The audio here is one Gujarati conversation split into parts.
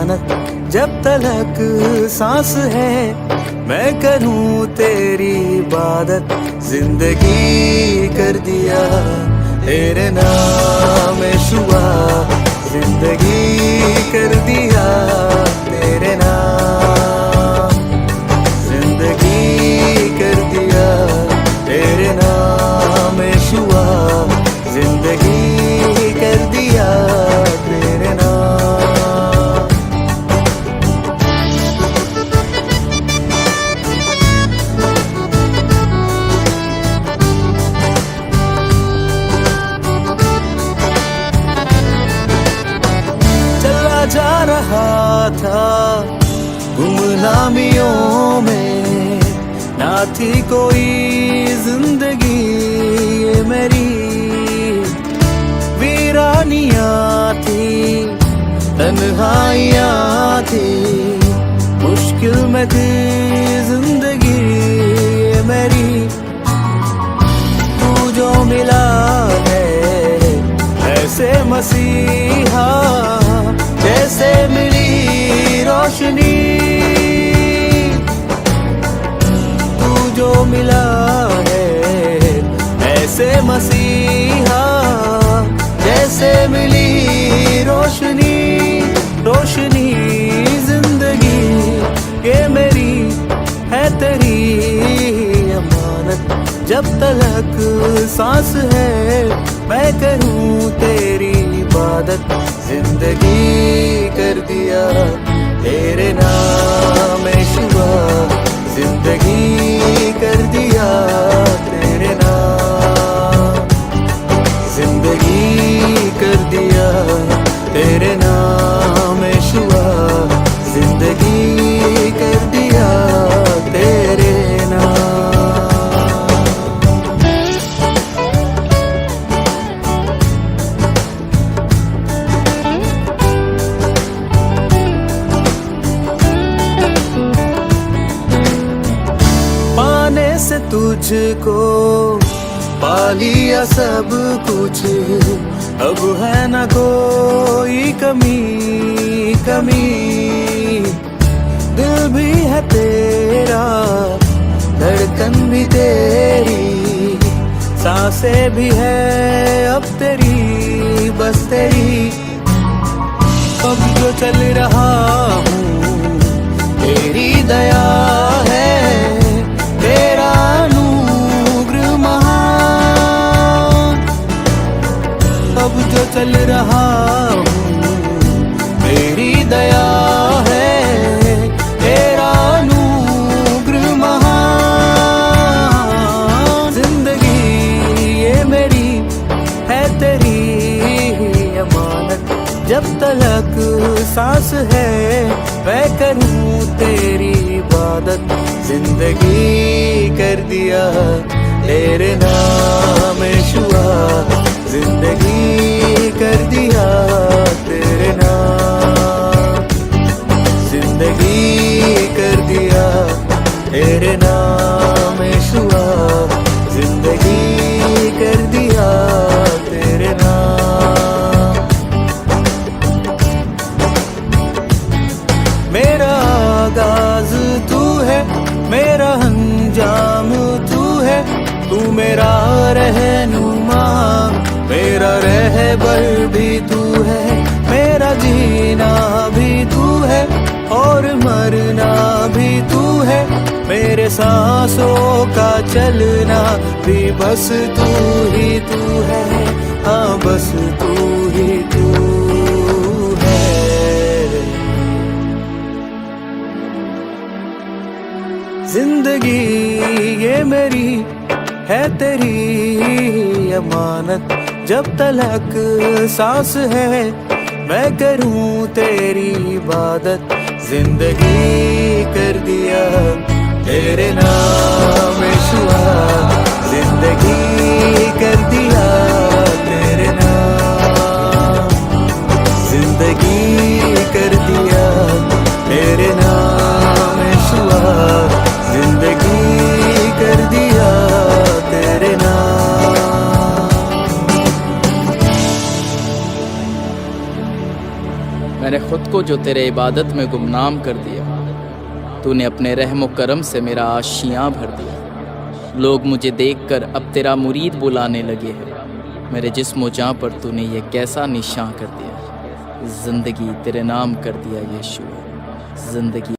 अमानत जब तलक सांस है मैं करूं तेरी इबादत। जिंदगी कर दिया तेरे नाम शुआ, जिंदगी कर दिया तेरे नाम, जिंदगी कर दिया तेरे नाम शुआ, जिंदगी कर दिया तेरे नाम। जा रहा था गुमनामियों में, ना थी कोई जिंदगी ये मेरी, वीरानियाँ थी तन्हाइयाँ थी, मुश्किल में थी जिंदगी ये मेरी। तू जो मिला है ऐसे मसीहा, जैसे मिली रोशनी, तू जो मिला है ऐसे मसीहा, जैसे मिली रोशनी, रोशनी जिंदगी ये मेरी है तेरी अमानत जब तलक सांस है मैं करूं तेरी इबादत। जिंदगी कर दिया तेरे नाम शुआ, जिंदगी कर दिया तेरे नाम, जिंदगी कर दिया तेरे नाम शुआ, जिंदगी कर दिया तेरे नाम। से तुझको पा लिया सब कुछ, अब है न कोई कमी कमी। दिल भी है तेरा, धड़कन भी तेरी, सांसें भी है अब तेरी बस तेरी। अब जो चल रहा हूँ तेरी दया है, तेरा अनुग्रह महान। अब जो चल रहा हूँ तेरी दया है, तेरा अनुग्रह महान। जिंदगी ये मेरी है तेरी अमानत जब तलक सांस है मैं करूं तेरी इबादत। जिंदगी कर दिया तेरे नाम शुआ, जिंदगी कर दिया तेरे नाम, जिंदगी कर दिया तेरे नाम शुआ, जिंदगी कर दिया तेरे नाम। मेरा आगाज तू है, मेरा अंजाम तू है, तू मेरा रहनुमा, मेरा रहबर भी तू है, मेरा जीना भी तू है और मरना भी तू है, मेरे सांसों का चलना भी बस तू ही तू है, हाँ बस तू ही तू है। जिंदगी ये मेरी है तेरी अमानत जब तलक सांस है मैं करूं तेरी इबादत। जिंदगी कर दिया तेरे नाम शुआ, जिंदगी कर दिया तेरे नाम, जिंदगी कर दिया तेरे नाम शुआ, जिंदगी कर दिया तेरे नाम। मैंने खुद को जो तेरे इबादत में गुमनाम कर दिया। तूने अपने रहम करम से मेरा आशियाँ भर दिया। लोग मुझे देखकर अब तेरा मुरीद बुलाने लगे हैं। मेरे जिस्म जाँ पर तूने ये कैसा निशान कर दिया। ज़िंदगी तेरे नाम कर दिया यीशु, ज़िंदगी।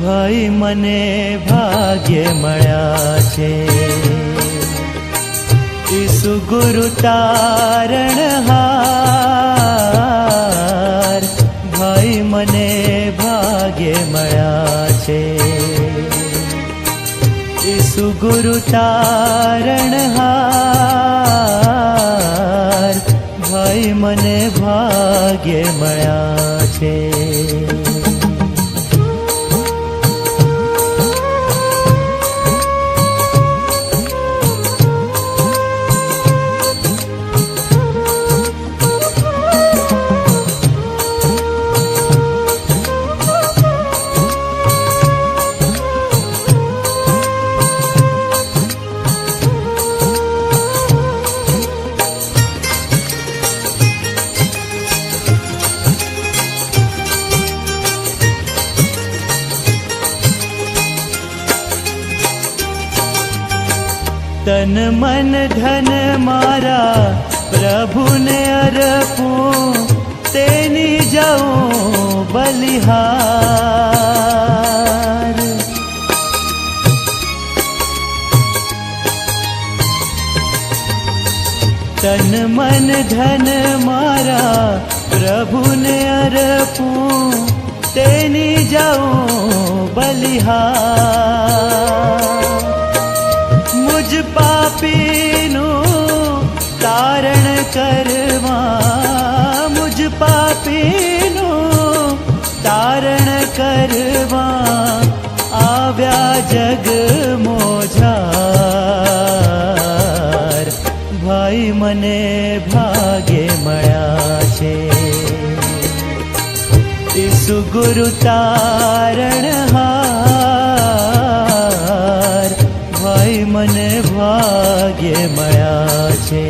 ભાઈ મને ભાગ્ય મળ્યા છે ઈસુ ગુરુ તારણહાર। ભાઈ મને ભાગ્ય મળ્યા છે ઈસુ ગુરુ તારણહાર। ભાઈ મને ભાગ્ય મળ્યા છે। तन मन धन मारा प्रभु ने अर्पूं, तेनी जाऊं बलिहार। तन मन धन मारा प्रभु ने अर्पूं, तेनी जाऊं बलिहार। मुझ पापीनु तारण करवा, मुझ पापीनु तारण करवा, आव्या जग मोझार। भाई मने भाग्य मळ्या छे ईसु गुरु तारणहार। भाई मने भाग्य मळ्या छे।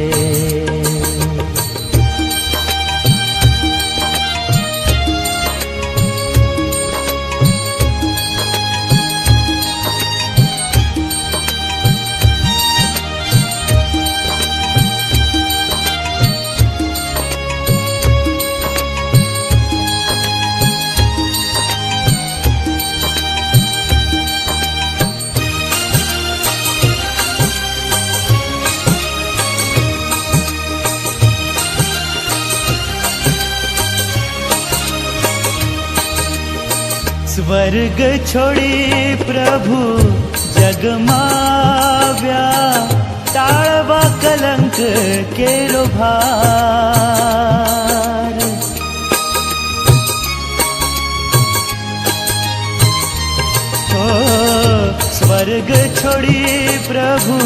स्वर्ग छोड़ी प्रभु जगमाव्या, टाळवा कलंक केरो भार। ओ स्वर्ग छोड़ी प्रभु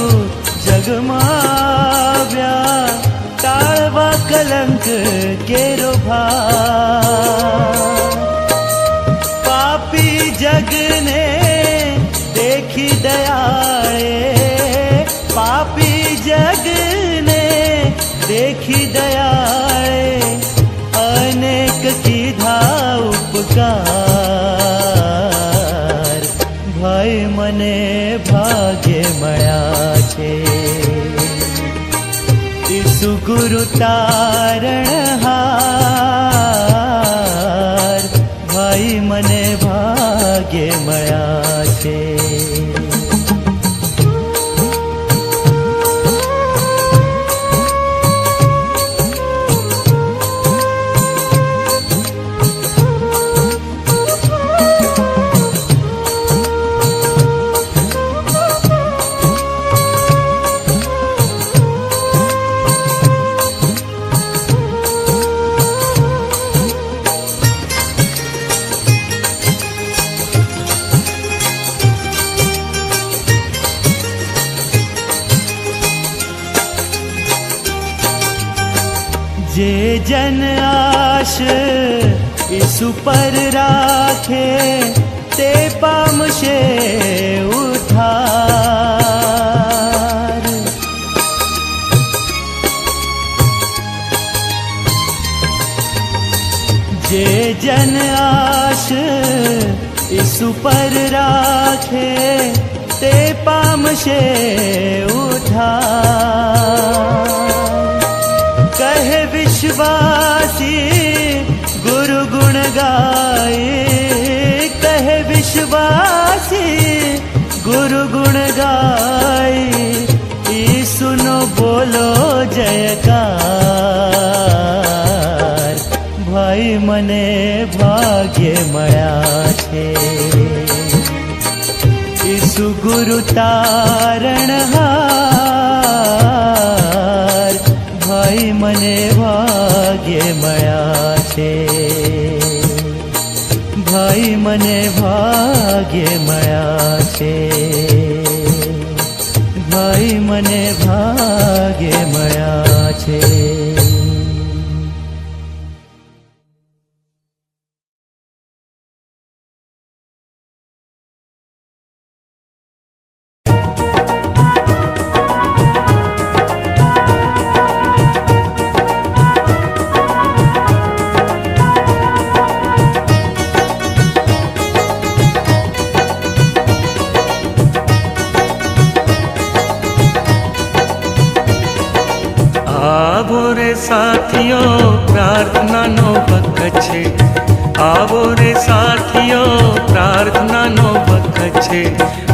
जगमाव्या, टाळवा कलंक केरो भार। पापी जग ने देखी दयाळे, पापी जग ने देखी दयाळे, अनेक कीधा उपकार। भाई मने भाग्य मळ्या छे ईसु गुरु तारणहार। भाई मने भाग्य मळ्या छे। જે જન આશ ઈસુ પર રાખે તે પામશે ઉદ્ધાર. જે જન આશ ઈસુ પર રાખે તે પામશે ઉદ્ધાર. કહે વિશ્વાસી ગુરુ ગુણ ગાય, કહે વિશ્વાસી ગુરુ ગુણ ગાય, ઈસુનો બોલો જયકાર. ભાઈ મને ભાગ્ય મળ્યા છે, ઈસુ ગુરુ તારણહાર. ભાઈ મને ભાગ્ય મળ્યા છે, ભાઈ મને ભાગ્ય મળ્યા છે, ભાઈ મને ભાગ્ય મળ્યા છે. આવો રે સાથીઓ પ્રાર્થનાનો વખત છે, આવો રે સાથીઓ પ્રાર્થનાનો વખત છે.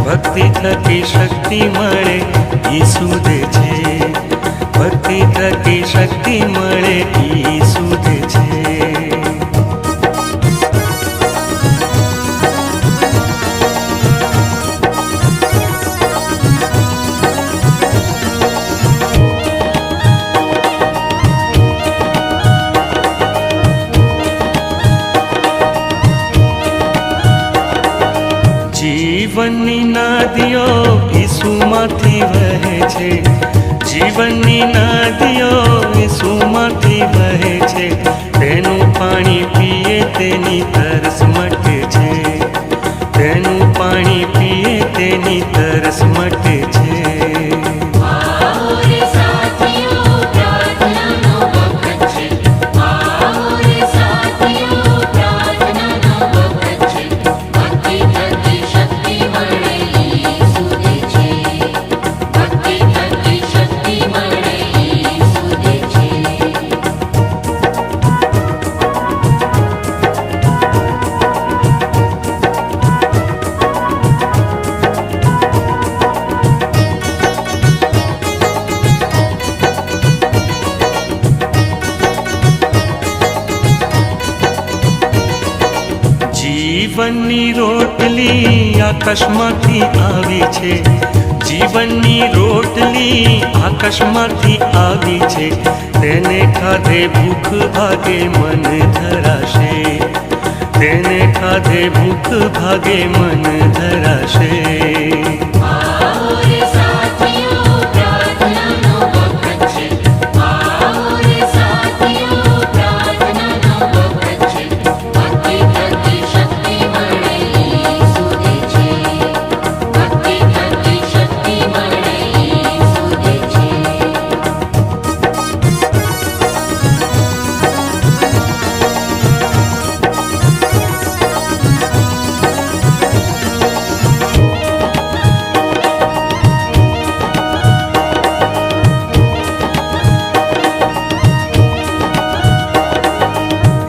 ભક્તિ થકી શક્તિ મળે ઈસુ દે છે, ભક્તિ થકી શક્તિ મળે ઈસુ દે છે. જીવનની નદીઓ ઈસુમાંથી વહે છે, જીવનની નદીઓ ઈસુમાંથી વહે છે. તેનું પાણી પીએ તેની તરસ મટે છે, તેનું પાણી પીએ તેની તરસ મટે છે. જીવનની રોટલી આકાશમાંથી આવી છે, જીવનની રોટલી આકાશમાંથી આવી છે. તેને ખાધે ભૂખ ભાગે મન ધરાશે, તેને ખાધે ભૂખ ભાગે મન ધરાશે.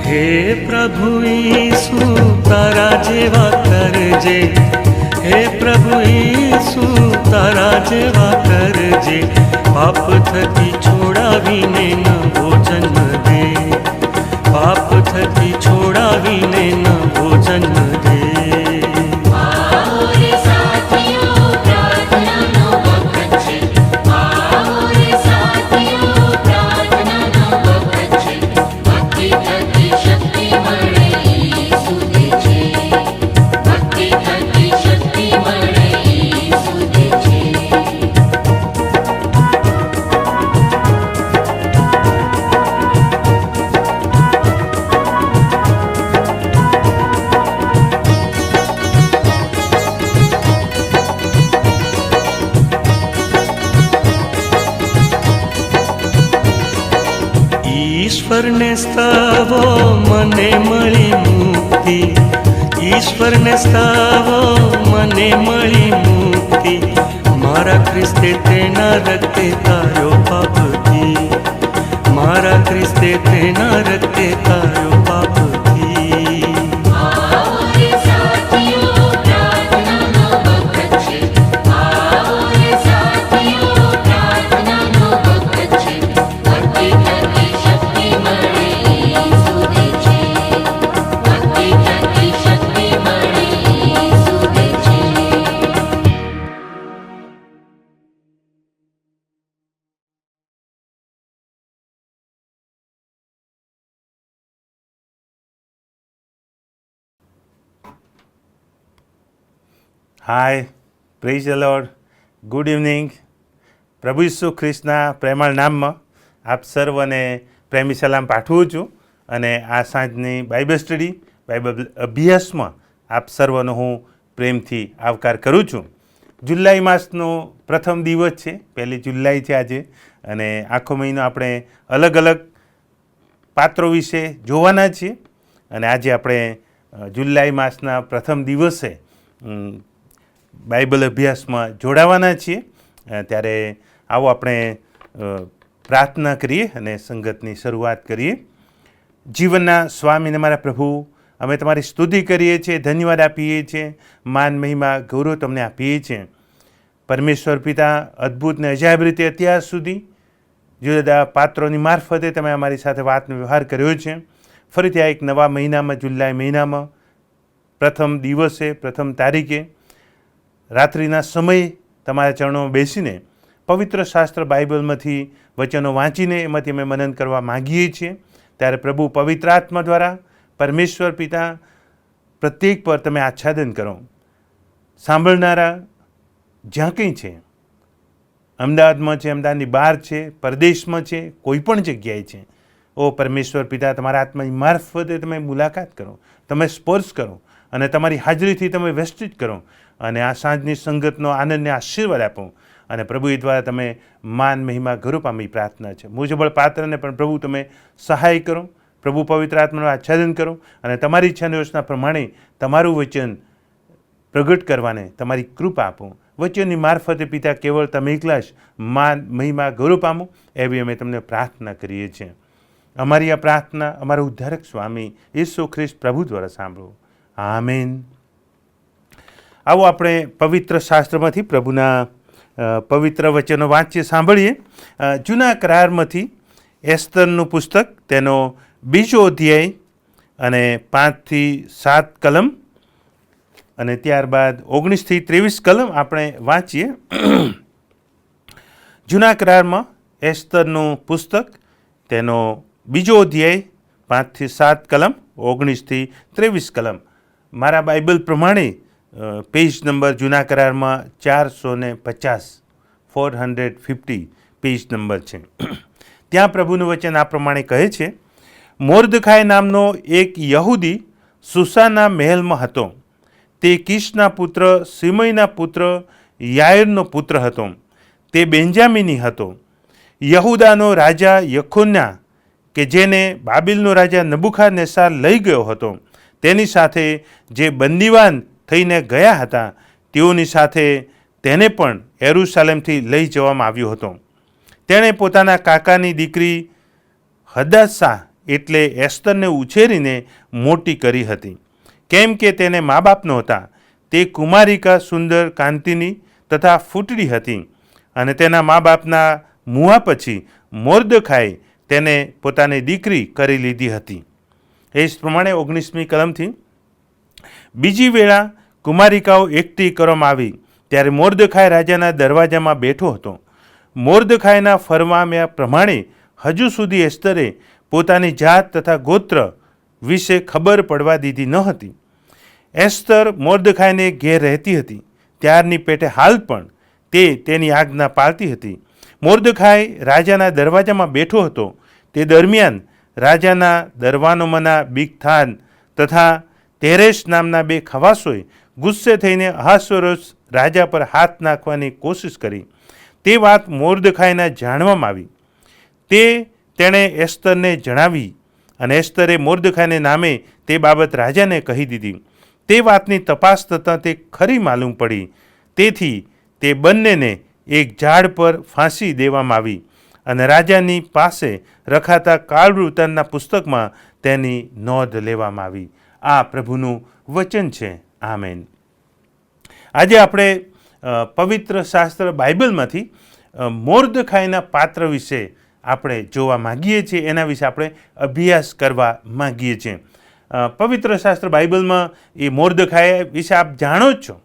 હે પ્રભુ ઈસુ તારા જેવા કરજે, હે પ્રભુ ઈસુ તારા જેવા કરજે. પાપ થકી છોડાવીને નવો જન્મ દે, પાપ થકી છોડાવીને નવો જન્મ દે. ઈશ્વરને સ્તવો મને મળી મુક્તિ, ઈશ્વરને સ્તવો મને મળી મુક્તિ, મારા ખ્રિસ્તે તેના રક્તે તાર્યો પાપથી, મારા ખ્રિસ્તે તેના રક્તે તાર્યો પાપથી. Hi, praise the Lord, good evening. પ્રભુ ઈસુ ખ્રિસ્તના પ્રેમાળ નામમાં આપ સર્વને પ્રેમી સલામ પાઠવું છું અને આ સાંજની બાઇબલ સ્ટડી, બાઇબલ અભ્યાસમાં આપ સર્વનો હું પ્રેમથી આવકાર કરું છું. જુલાઈ માસનો પ્રથમ દિવસ છે, 1 જુલાઈ છે આજે, અને આખો મહિનો આપણે અલગ અલગ પાત્રો વિશે જોવાના છીએ. અને આજે આપણે જુલાઈ માસના પ્રથમ દિવસે બાઇબલ અભ્યાસમાં જોડાવાના છીએ. ત્યારે આવો આપણે પ્રાર્થના કરીએ અને સંગતની શરૂઆત કરીએ. જીવનના સ્વામી અને મારા પ્રભુ, અમે તમારી સ્તુતિ કરીએ છીએ, ધન્યવાદ આપીએ છીએ, માન મહિમા ગૌરવ તમને આપીએ છીએ. પરમેશ્વર પિતા, અદ્ભુત ને અજાયબ રીતે અત્યાર સુધી જુદા જુદા પાત્રોની મારફતે તમે અમારી સાથે વાતનો વ્યવહાર કર્યો છે. ફરીથી આ એક નવા મહિનામાં, જુલાઈ મહિનામાં પ્રથમ દિવસે, પ્રથમ તારીખે રાત્રિના સમયે તમારા ચરણોમાં બેસીને પવિત્ર શાસ્ત્ર બાઇબલમાંથી વચનો વાંચીને એમાંથી અમે મનન કરવા માગીએ છીએ. ત્યારે પ્રભુ પવિત્ર આત્મા દ્વારા પરમેશ્વર પિતા પ્રત્યેક પર તમે આચ્છાદન કરો. સાંભળનારા જ્યાં કંઈ છે, અમદાવાદમાં છે, અમદાવાદની બહાર છે, પરદેશમાં છે, કોઈ પણ જગ્યાએ છે, ઓ પરમેશ્વર પિતા તમારા આત્માની મારફતે તમે મુલાકાત કરો, તમે સ્પર્શ કરો અને તમારી હાજરીથી તમે વેસ્ટિત કરો અને આ સાંજની સંગતનો આનંદને આશીર્વાદ આપો. અને પ્રભુ એ દ્વારા તમે માન મહિમા ગૌરવ પામી પ્રાર્થના છે. મુજબળ પાત્રને પણ પ્રભુ તમે સહાય કરો, પ્રભુ પવિત્ર આત્માનું આચ્છાદન કરો અને તમારી ઈચ્છાની યોજના પ્રમાણે તમારું વચન પ્રગટ કરવાને તમારી કૃપા આપો. વચનની મારફતે પિતા કેવળ તમે એકલા જ માન મહિમા ગૌરવ પામો, એવી અમે તમને પ્રાર્થના કરીએ છીએ. અમારી આ પ્રાર્થના અમારા ઉદ્ધારક સ્વામી ઈસુ ખ્રિસ્ત પ્રભુ દ્વારા સાંભળો. આમેન. આવો આપણે પવિત્ર શાસ્ત્રમાંથી પ્રભુના પવિત્ર વચનો વાંચીએ, સાંભળીએ. જૂના કરારમાંથી એસ્તરનું પુસ્તક, તેનો 2 અધ્યાય અને 5 થી 7 કલમ અને ત્યારબાદ 19 થી 23 કલમ આપણે વાંચીએ. જૂના કરારમાં એસ્તરનું પુસ્તક, તેનો 2 અધ્યાય 5 થી 7 કલમ, 19 થી 23 કલમ. મારા બાઇબલ પ્રમાણે પેજ નંબર જૂના કરારમાં 450, 450 પેજ નંબર છે. ત્યાં પ્રભુનું વચન આ પ્રમાણે કહે છે, મોર્દખાય નામનો એક યહૂદી સુસાના મહેલમાં હતો. તે કીશના પુત્ર સિમઈના પુત્ર યાયરનો પુત્ર હતો. તે બેન્જામિની હતો. યહૂદાનો રાજા યખોન્યા, કે જેને બાબિલનો રાજા નબુખાદનેસ્સાર લઈ ગયો હતો, તેની સાથે જે બંદીવાન થઈને ગયા હતા, તેઓની સાથે તેને પણ યરુશલેમથી લઈ જવામાં આવ્યો હતો. તેણે પોતાના કાકાની દીકરી હદાસા એટલે એસ્તરને ઉછેરીને મોટી કરી હતી, કેમ કે તેને મા બાપ નહોતા. તે કુમારિકા સુંદર, કાંતિની તથા ફૂટડી હતી અને તેના મા બાપના મુવા પછી મોર્દખાએ તેને પોતાની દીકરી કરી લીધી હતી. એ જ પ્રમાણે 19મી કલમથી, બીજી વેળા કુમારિકાઓ એકઠી કરવામાં આવી ત્યારે મોર્દખાય રાજાના દરવાજામાં બેઠો હતો. મોર્દખાયના ફરમામ્યા પ્રમાણે હજુ સુધી એસ્તરે પોતાની જાત તથા ગોત્ર વિશે ખબર પડવા દીધી ન હતી. એસ્તર મોર્દખાયને ઘેર રહેતી હતી, ત્યારની પેટે હાલ પણ તે તેની આજ્ઞા પાળતી હતી. મોર્દખાય રાજાના દરવાજામાં બેઠો હતો. તે દરમિયાન રાજાના દરવાનોમાંના બિગથાન તથા તેરેશ નામના 2 ખવાસોએ ગુસ્સે થઈને અહાસ્વેરોસ રાજા પર હાથ નાખવાની કોશિશ કરી. તે વાત મોર્દખાયના જાણવામાં આવી. તે તેણે એસ્તરને જણાવી અને એસ્તરે મોર્દખાઈને નામે તે બાબત રાજાને કહી દીધી. તે વાતની તપાસ થતાં તે ખરી માલુમ પડી. તેથી તે બંનેને એક ઝાડ પર ફાંસી દેવામાં આવી અને રાજાની પાસે રખાતા કાળવૃતાંતના પુસ્તકમાં તેની નોંધ લેવામાં આવી. આ પ્રભુનું વચન છે. આમેન. આજે આપણે પવિત્ર શાસ્ત્ર બાઇબલમાંથી મોર્દખાઈના પાત્ર વિશે આપણે જોવા માગીએ છીએ, એના વિશે આપણે અભ્યાસ કરવા માગીએ છીએ. પવિત્ર શાસ્ત્ર બાઇબલમાં એ મોર્દખાઈ વિશે આપ જાણો જ છો,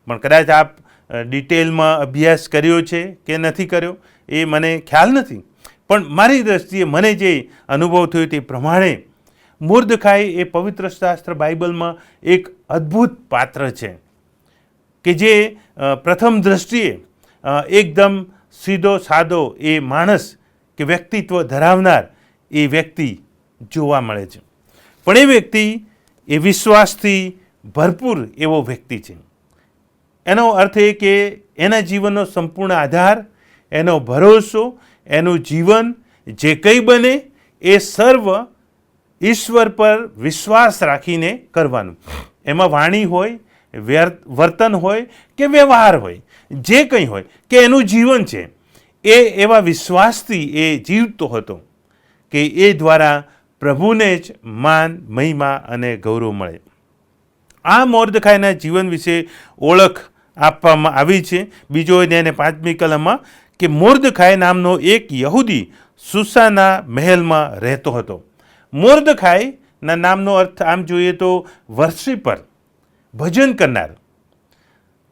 પણ કદાચ આપ ડિટેલમાં અભ્યાસ કર્યો છે કે નથી કર્યો એ મને ખ્યાલ નથી. પણ મારી દૃષ્ટિએ મને જે અનુભવ થયો તે પ્રમાણે મોર્દખાઈ એ પવિત્ર શાસ્ત્ર બાઇબલમાં એક અદ્ભુત પાત્ર છે કે જે પ્રથમ દૃષ્ટિએ એકદમ સીધો સાદો એ માણસ કે વ્યક્તિત્વ ધરાવનાર એ વ્યક્તિ જોવા મળે છે. પણ એ વ્યક્તિ એ વિશ્વાસથી ભરપૂર એવો વ્યક્તિ છે. એનો અર્થ એ કે એના જીવનનો સંપૂર્ણ આધાર, એનો ભરોસો, એનું જીવન જે કંઈ બને એ સર્વ ઈશ્વર પર વિશ્વાસ રાખીને કરવાનું. એમાં વાણી હોય, વર્તન હોય કે વ્યવહાર હોય, જે કંઈ હોય કે એનું જીવન છે એ એવા વિશ્વાસથી એ જીવતો હતો કે એ દ્વારા પ્રભુને જ માન, મહિમા અને ગૌરવ મળે. આ મોર્દખાઈના જીવન વિશે ઓળખ આપવામાં આવી છે. બીજો અધ્યાય 5મી કલમમાં કે મોર્દખાઈ નામનો એક યહૂદી સુસાના મહેલમાં રહેતો હતો. મોર્દખાઈના નામનો અર્થ આમ જોઈએ તો વર્શિપર, ભજન કરનાર,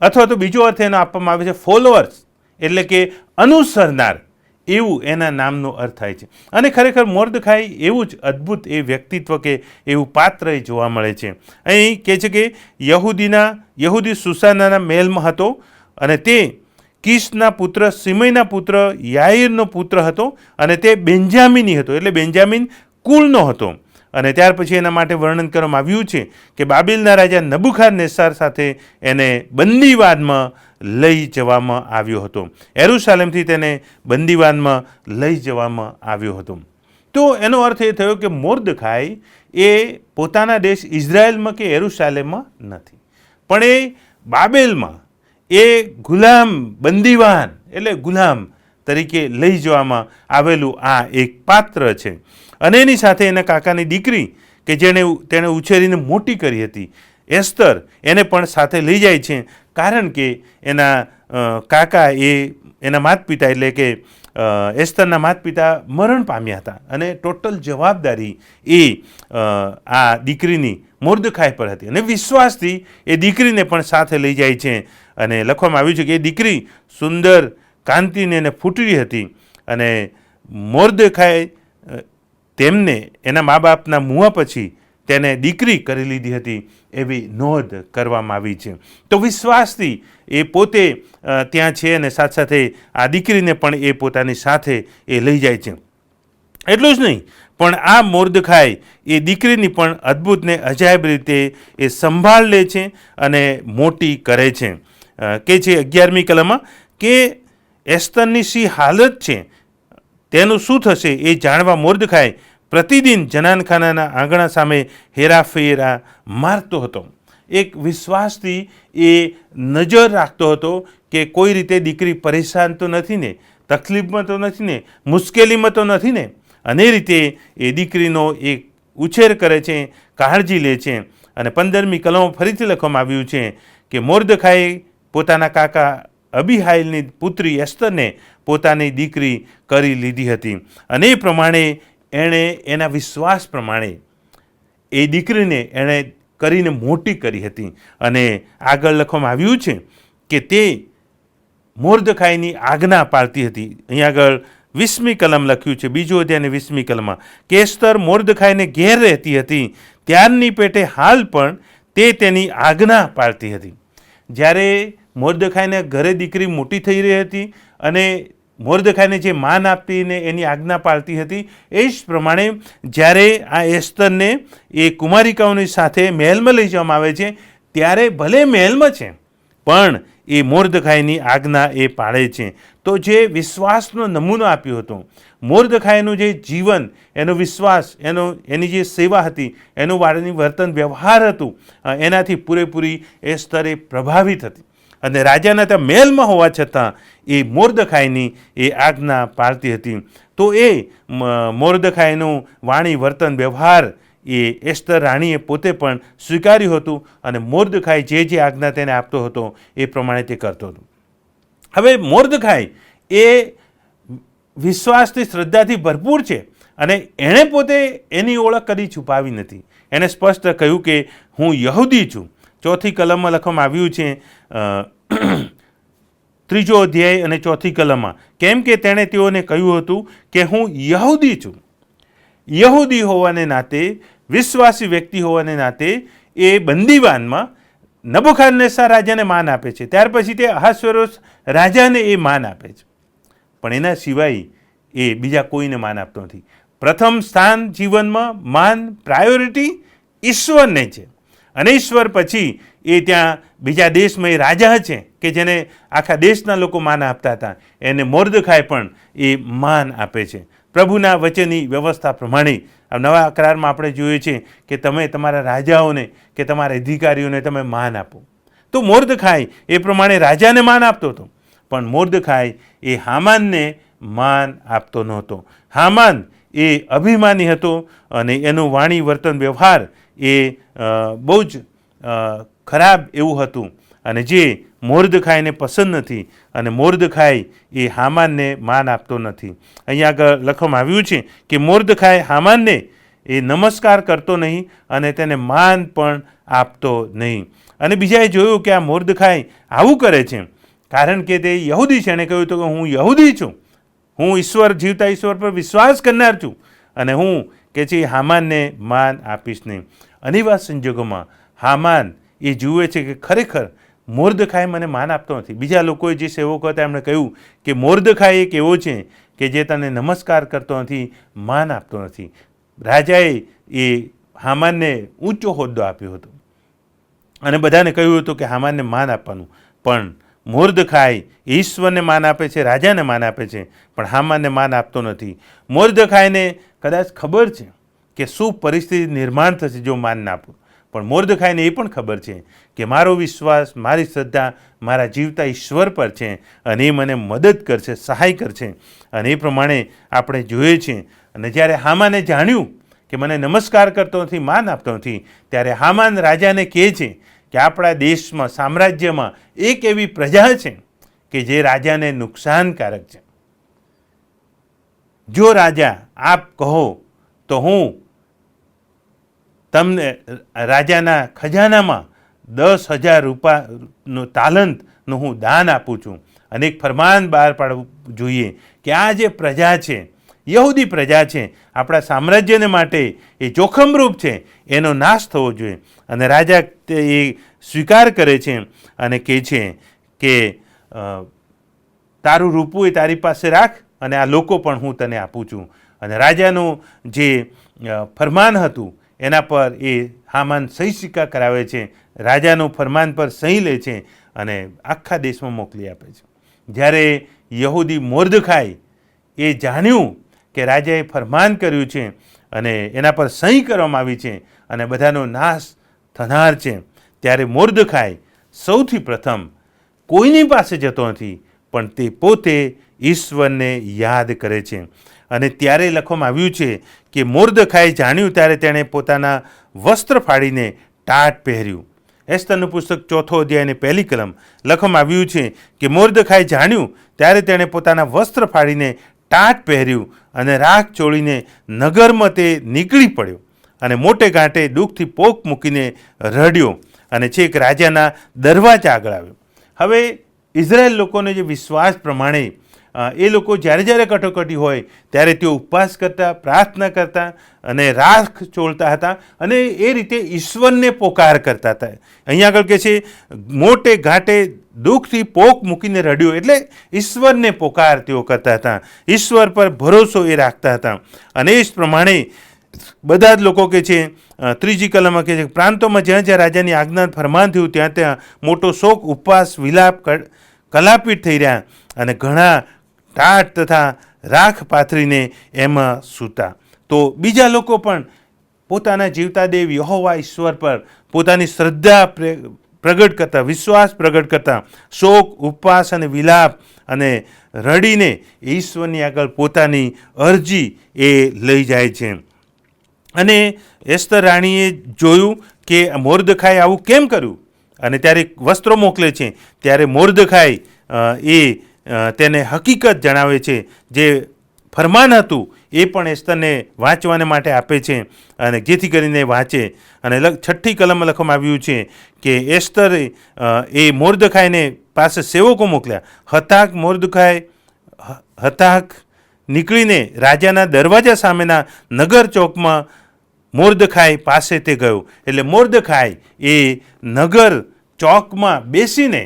અથવા તો બીજો અર્થ એનો આપવામાં આવે છે ફોલોઅર્સ, એટલે કે અનુસરનાર, એવું એના નામનો અર્થ થાય છે. અને ખરેખર મોર્દખાઈ એવું જ અદ્ભુત એ વ્યક્તિત્વ કે એવું પાત્ર એ જોવા મળે છે. અહીં કહે છે કે યહૂદી સુસાનાના મહેલમાં હતો અને તે કીશના પુત્ર સિમઈના પુત્ર યાઈરનો પુત્ર હતો અને તે બેન્જામિની હતો, એટલે બેન્જામિન કુળનો હતો. અને ત્યાર પછી એના માટે વર્ણન કરવામાં આવ્યું છે કે બાબેલના રાજા નબુખાદનેસ્સાર સાથે એને બંદીવાનમાં લઈ જવામાં આવ્યો હતો. યરુશલેમથી તેને બંદીવાનમાં લઈ જવામાં આવ્યો હતો. તો એનો અર્થ એ થયો કે મોર્દખાઈ એ પોતાના દેશ ઇઝરાયલમાં કે યરુશલેમમાં નથી, પણ એ બાબેલમાં એ ગુલામ, બંદીવાન એટલે ગુલામ તરીકે લઈ જવામાં આવેલું આ એક પાત્ર છે. અને એની સાથે એના કાકાની દીકરી કે તેણે ઉછેરીને મોટી કરી હતી, એસ્તર, એને પણ સાથે લઈ જાય છે. કારણ કે એના કાકા એના માતા પિતા એટલે કે એસ્તરના માતા પિતા મરણ પામ્યા હતા અને ટોટલ જવાબદારી એ આ દીકરીની મોર્દખાઈ પર હતી. અને વિશ્વાસથી એ દીકરીને પણ સાથે લઈ જાય છે. અને લખવામાં આવ્યું છે કે એ દીકરી સુંદર, કાંતિને અને ફૂટરી હતી અને મોર્દખાઈ તેમને એના મા બાપના મુવા પછી તેને દીકરી કરી લીધી હતી એવી નોંધ કરવામાં આવી છે. તો વિશ્વાસથી એ પોતે ત્યાં છે અને સાથે સાથે આ દીકરીને પણ એ પોતાની સાથે એ લઈ જાય છે. એટલું જ નહીં, પણ આ મોર્દખાઈ એ દીકરીની પણ અદ્ભુત ને અજાયબ રીતે એ સંભાળ લે છે અને મોટી કરે છે. કે છે 11મી કલમમાં કે એસ્તરની શી હાલત છે તેનું શું થશે એ જાણવા મોર્દખાઈ પ્રતિદિન જનાનખાનાના આંગણા સામે હેરાફેરા મારતો હતો. એક વિશ્વાસથી એ નજર રાખતો હતો કે કોઈ રીતે દીકરી પરેશાન તો નથી ને, તકલીફમાં તો નથી ને, મુશ્કેલીમાં તો નથી ને. અને એ રીતે એ દીકરીનો એક ઉછેર કરે છે, કાળજી લે છે. અને 15મી કલમમાં ફરીથી લખવામાં આવ્યું છે કે મોર્દખાઈ પોતાના કાકા અબીહાઈલની પુત્રી એસ્તરને પોતાની દીકરી કરી લીધી હતી. અને એ પ્રમાણે એણે એના વિશ્વાસ પ્રમાણે એ દીકરીને એણે કરીને મોટી કરી હતી. અને આગળ લખવામાં આવ્યું છે કે તે મોર્દખાઈની આજ્ઞા પાળતી હતી. અહીં આગળ 20મી કલમ લખ્યું છે, બીજો અધ્યાય 20મી કલમમાં કે એસ્તર મોર્દખાઈને ઘેર રહેતી હતી ત્યારની પેટે હાલ પણ તે તેની આજ્ઞા પાળતી હતી. જ્યારે મોર્દખાઈને ઘરે દીકરી મોટી થઈ રહી હતી અને મોર્દખાઈને જે માન આપીને એની આજ્ઞા પાળતી હતી, એ જ પ્રમાણે જ્યારે આ એસ્તરને એ કુમારિકાઓની સાથે મહેલમાં લઈ જવામાં આવે છે ત્યારે ભલે મહેલમાં છે પણ એ મોર્દખાઈની આજ્ઞા એ પાળે છે. તો જે વિશ્વાસનો નમૂનો આપ્યો હતો, મોર્દખાઈનું જે જીવન, એનો વિશ્વાસ, એની જે સેવા હતી, એનું વાળની વર્તન વ્યવહાર હતું, એનાથી પૂરેપૂરી એ સ્તરે પ્રભાવિત હતી. અને રાજાના ત્યાં મહેલમાં હોવા છતાં એ મોર્દખાઈની એ આજ્ઞા પાળતી હતી. તો એ મોર્દખાઈનું વાણી, વર્તન, વ્યવહાર એ એસ્તર રાણીએ પોતે પણ સ્વીકાર્યું હતું અને મોર્દખાઈ જે આજ્ઞા તેને આપતો હતો એ પ્રમાણે તે કરતો હતો. હવે મોર્દખાઈ એ વિશ્વાસથી, શ્રદ્ધાથી ભરપૂર છે અને એણે પોતે એની ઓળખ કદી છુપાવી નથી. એણે સ્પષ્ટ કહ્યું કે હું યહૂદી છું. 4 કલમમાં લખવામાં આવ્યું છે, 3 અધ્યાય અને 4 કલમમાં, કેમ કે તેણે તેઓને કહ્યું હતું કે હું યહૂદી છું. યહૂદી હોવાને નાતે, વિશ્વાસી વ્યક્તિ હોવાને નાતે એ બંદીવાનમાં નબૂખદનેસ્સર રાજાને માન આપે છે. ત્યાર પછી તે અહાશ્વેરોશ રાજાને એ માન આપે છે, પણ એના સિવાય એ બીજા કોઈને માન આપતો નથી. પ્રથમ સ્થાન જીવનમાં, માન, પ્રાયોરિટી ઈશ્વરને છે અને ઈશ્વર પછી એ ત્યાં બીજા દેશમાં એ રાજા છે કે જેને આખા દેશના લોકો માન આપતા હતા, એને મોર્દખાઈ પણ એ માન આપે છે. પ્રભુના વચનની વ્યવસ્થા પ્રમાણે નવા કરારમાં આપણે જોઈએ છીએ કે તમે તમારા રાજાઓને કે તમારા અધિકારીઓને તમે માન આપો. તો મોર્દખાઈ એ પ્રમાણે રાજાને માન આપતો હતો, પણ મોર્દખાઈ એ હામાનને માન આપતો નહોતો. હામાન એ અભિમાની હતો અને એનું વાણી, વર્તન, વ્યવહાર એ બહુ જ ખરાબ એવું હતું અને જે મોર્દખાઈને પસંદ નથી. અને મોર્દખાઈ એ હામાનને માન આપતો નથી. અહીંયા આગળ લખવામાં આવ્યું છે કે મોર્દખાઈ હામાનને એ નમસ્કાર કરતો નહીં અને તેને માન પણ આપતો નહીં. અને બીજાએ જોયું કે આ મોર્દખાઈ આવું કરે છે કારણ કે તે યહૂદી છે. એણે કહ્યું હતું કે હું યહૂદી છું, હું જીવતા ઈશ્વર પર વિશ્વાસ કરનાર છું અને હું કે છે હામાનને માન આપીશ નહીં. અનિવા સંજોગોમાં હામાન એ જુએ છે કે ખરેખર મોર્દખાઈ મને માન આપતો નથી. બીજા લોકોએ જે સેવકો હતા એમણે કહ્યું કે મોર્દખાઈ એક એવો છે કે જે તને નમસ્કાર કરતો નથી, માન આપતો નથી. રાજાએ એ હામાનને ઊંચો હોદ્દો આપ્યો હતો અને બધાને કહ્યું હતું કે હામાનને માન આપવાનું, પણ મોર્દખાઈ ઈશ્વરને માન આપે છે, રાજાને માન આપે છે, પણ હામાનને માન આપતો નથી. મોર્દખાઈને કદાચ ખબર છે કે શું પરિસ્થિતિ નિર્માણ થશે જો માન ના આપું, પણ મોર્દખાઈને એ પણ ખબર છે કે મારો વિશ્વાસ, મારી શ્રદ્ધા મારા જીવતા ઈશ્વર પર છે અને એ મને મદદ કરશે, સહાય કરશે. અને એ પ્રમાણે આપણે જોઈએ છીએ. અને જ્યારે હામાને જાણ્યું કે મને નમસ્કાર કરતો નથી, માન આપતો નથી, ત્યારે હામાન રાજાને કહે છે કે આપણા દેશમાં, સામ્રાજ્યમાં એક એવી પ્રજા છે કે જે રાજાને નુકસાનકારક છે. જો રાજા આપ કહો તો હું તમને રાજાના ખજાનામાં 10,000 રૂપિયાનું તાલંતનું હું દાન આપું છું. અને એક ફરમાન બહાર પાડવું જોઈએ કે આ જે પ્રજા છે, યહૂદી પ્રજા છે, આપણા સામ્રાજ્યને માટે એ જોખમરૂપ છે, એનો નાશ થવો જોઈએ. અને રાજા એ સ્વીકાર કરે છે અને કહે છે કે તારું રૂપું એ તારી પાસે રાખ અને આ લોકો પણ હું તને આપું છું. અને રાજાનું જે ફરમાન હતું એના પર એ હામાન સહી સિક્કા કરાવે છે, રાજાનું ફરમાન પર સહી લે છે અને આખા દેશમાં મોકલી આપે છે. જ્યારે યહૂદી મોર્દખાઈ એ જાણ્યું કે રાજાએ ફરમાન કર્યું છે અને એના પર સહી કરવામાં આવી છે અને બધાનો નાશ થનાર છે, ત્યારે મોર્દખાઈ સૌથી પ્રથમ કોઈની પાસે જતો નથી, પણ તે પોતે ઈશ્વરને યાદ કરે છે. અને ત્યારે લખવામાં આવ્યું છે કે મોર્દખાઈએ જાણ્યું ત્યારે તેણે પોતાના વસ્ત્ર ફાડીને ટાટ પહેર્યું. એસ્તરનું પુસ્તક 4 અધ્યાય અને 1 કલમ લખવામાં આવ્યું છે કે મોર્દખાઈએ જાણ્યું ત્યારે તેણે પોતાના વસ્ત્ર ફાડીને ટાટ પહેર્યું અને રાખ ચોળીને નગરમાં તે નીકળી પડ્યો અને મોટે ઘાટે દુઃખથી પોક મૂકીને રડ્યો અને છેક રાજાના દરવાજા આગળ આવ્યો. હવે ઇઝરાયેલ લોકોને જે વિશ્વાસ પ્રમાણે એ લોકો જ્યારે જ્યારે કટોકટી હોય ત્યારે તેઓ ઉપવાસ કરતા, પ્રાર્થના કરતા અને રાખ ચોળતા હતા અને એ રીતે ઈશ્વરને પોકાર કરતા હતા. અહીંયા આગળ કહે છે મોટે ઘાટે દુઃખથી પોક મૂકીને રડ્યો, એટલે ઈશ્વરને પોકાર તેઓ કરતા હતા, ઈશ્વર પર ભરોસો એ રાખતા હતા. અને એ જ પ્રમાણે બધા જ લોકો કે છે ત્રીજી કલમમાં કહે છે પ્રાંતોમાં જ્યાં જ્યાં રાજાની આજ્ઞા ફરમાન થયું ત્યાં ત્યાં મોટો શોક ઉપવાસ વિલાપ કલાપીટ થઈ રહ્યા અને ઘણા ટાટ તથા રાખ પાથરીને એમાં સૂતા. તો બીજા લોકો પણ પોતાના જીવતા દેવ યહોવા ઈશ્વર પર પોતાની શ્રદ્ધા પ્રગટ કરતા, વિશ્વાસ પ્રગટ કરતા શોક ઉપવાસ અને વિલાપ અને રડીને ઈશ્વરની આગળ પોતાની અરજી એ લઈ જાય છે. અને એસ્તર રાણીએ જોયું કે મોર્દખાઈ આવું કેમ કર્યું અને ત્યારે વસ્ત્રો મોકલે છે. ત્યારે મોર્દખાઈ તેને હકીકત જણાવે છે, જે ફરમાન હતું એ પણ એસ્તરને વાંચવાને માટે આપે છે અને જેથી કરીને વાંચે. અને 6ઠ્ઠી કલમમાં લખવામાં આવ્યું છે કે એસ્તરે એ મોર્દખાઈને પાસે સેવકો મોકલ્યા. હતાક નીકળીને રાજાના દરવાજા સામેના નગર ચોકમાં મોર્દખાઈ પાસે તે ગયો. એટલે મોર્દખાઈ એ નગર ચોકમાં બેસીને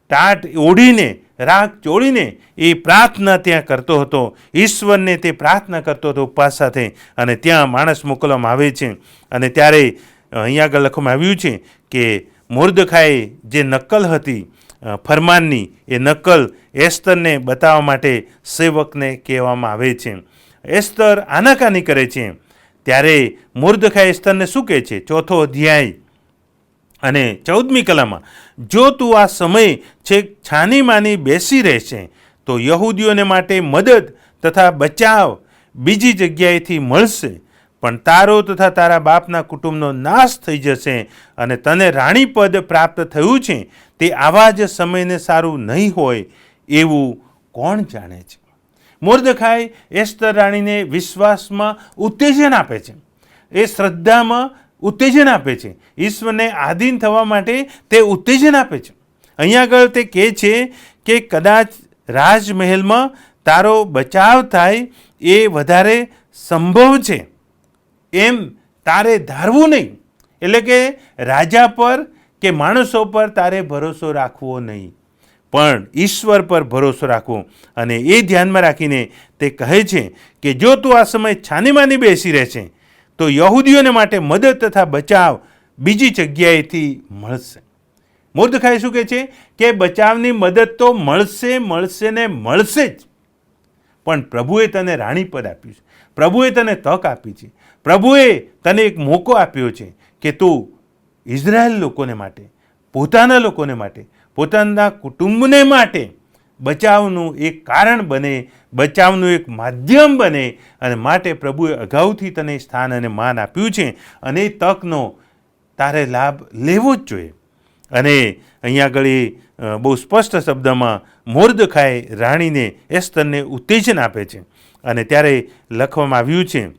ટાટ ઓઢીને રાખ ચોળીને એ પ્રાર્થના ત્યાં કરતો હતો, ઈશ્વરને તે પ્રાર્થના કરતો હતો ઉપવાસ સાથે. અને ત્યાં માણસ મોકલવામાં આવે છે. અને ત્યારે અહીંયા આગળ લખવામાં આવ્યું છે કે મોર્દખાઈ જે નકલ હતી ફરમાનની, એ નકલ એસ્તરને બતાવવા માટે સેવકને કહેવામાં આવે છે. એસ્તર આનાકાની કરે છે. ત્યારે મોર્દખાઈ એસ્તરને શું કહે છે? 4થો અધ્યાય અને 14મી કલમમાં, જો તું આ સમય છેક છાની માની બેસી રહેશે તો યહૂદીઓને માટે મદદ તથા બચાવ બીજી જગ્યાએથી મળશે, પણ તારો તથા તારા બાપના કુટુંબનો નાશ થઈ જશે અને તને રાણી પદ પ્રાપ્ત થયું છે તે આવા જ સમયને સારું નહીં હોય એવું કોણ જાણે છે. મોર્દખાઈ એસ્તર રાણીને વિશ્વાસમાં ઉત્તેજન આપે છે, એ શ્રદ્ધામાં ઉત્તેજન આપે છે, ઈશ્વરને આધીન થવા માટે તે ઉત્તેજન આપે છે. અહીંયા આગળ તે કહે છે કે કદાચ રાજમહેલમાં તારો બચાવ થાય એ વધારે સંભવ છે એમ તારે ધારવું નહીં. એટલે કે રાજા પર કે માણસો પર તારે ભરોસો રાખવો નહીં, પણ ઈશ્વર પર ભરોસો રાખવો. અને એ ધ્યાનમાં રાખીને તે કહે છે કે જો તું આ સમય છાનીમાની બેસી રહેશે તો યહૂદીઓને માટે મદદ તથા બચાવ બીજી જગ્યાએથી મળશે. મોર્દખાઈ શું કહે છે કે બચાવની મદદ તો મળશે ને મળશે જ, પણ પ્રભુએ તને રાણીપદ આપ્યું છે, પ્રભુએ તને તક આપી છે, પ્રભુએ તને એક મોકો આપ્યો છે કે તું ઇઝરાયલ લોકોને માટે, પોતાના લોકોને માટે, પોતાના કુટુંબને માટે બચાવનું એક કારણ બને, બચાવનું એક માધ્યમ બને. અને માટે પ્રભુએ અગાઉથી તને સ્થાન અને માન આપ્યું છે અને એ તકનો તારે લાભ લેવો જ જોઈએ. અને અહીંયા આગળ બહુ સ્પષ્ટ શબ્દમાં મોર્દખાઈ રાણીને એસ્તરને ઉત્તેજન આપે છે. અને ત્યારે લખવામાં આવ્યું છે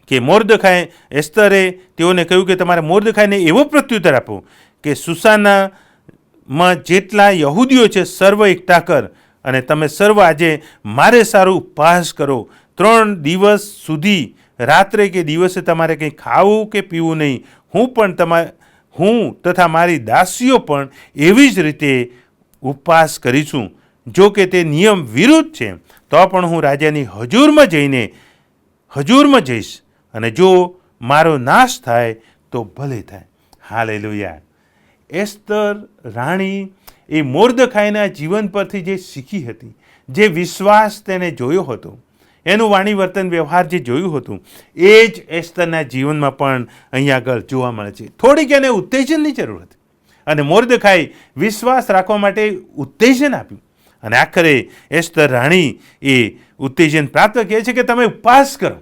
કે મોર્દખાઈ એસ્તરે તેઓને કહ્યું કે તમારે મોર્દખાઈને એવો પ્રત્યુત્તર આપો કે સુસાનામાં જેટલા યહૂદીઓ છે સર્વ એકઠા કર અને તમે સર્વ આજે મારે સારું ઉપવાસ કરો. 3 દિવસ સુધી રાત્રે કે દિવસે તમારે કંઈ ખાવું કે પીવું નહીં. હું તથા મારી દાસીઓ પણ એવી જ રીતે ઉપવાસ કરીશું. જો કે તે નિયમ વિરુદ્ધ છે તો પણ હું રાજાની હજૂરમાં જઈશ અને જો મારો નાશ થાય તો ભલે થાય. હાલેલુયા. એસ્તર રાણી એ મોર્દખાઈના જીવન પરથી જે શીખી હતી, જે વિશ્વાસ તેને જોયો હતો, એનું વાણી વર્તન વ્યવહાર જે જોયું હતું, એ જ એસ્તરના જીવનમાં પણ અહીંયા આગળ જોવા મળે છે. થોડીક એને ઉત્તેજનની જરૂર હતી અને મોર્દખાઈ વિશ્વાસ રાખવા માટે ઉત્તેજન આપ્યું. અને આખરે એસ્તર રાણી એ ઉત્તેજન પ્રાપ્ત કહે છે કે તમે ઉપવાસ કરો,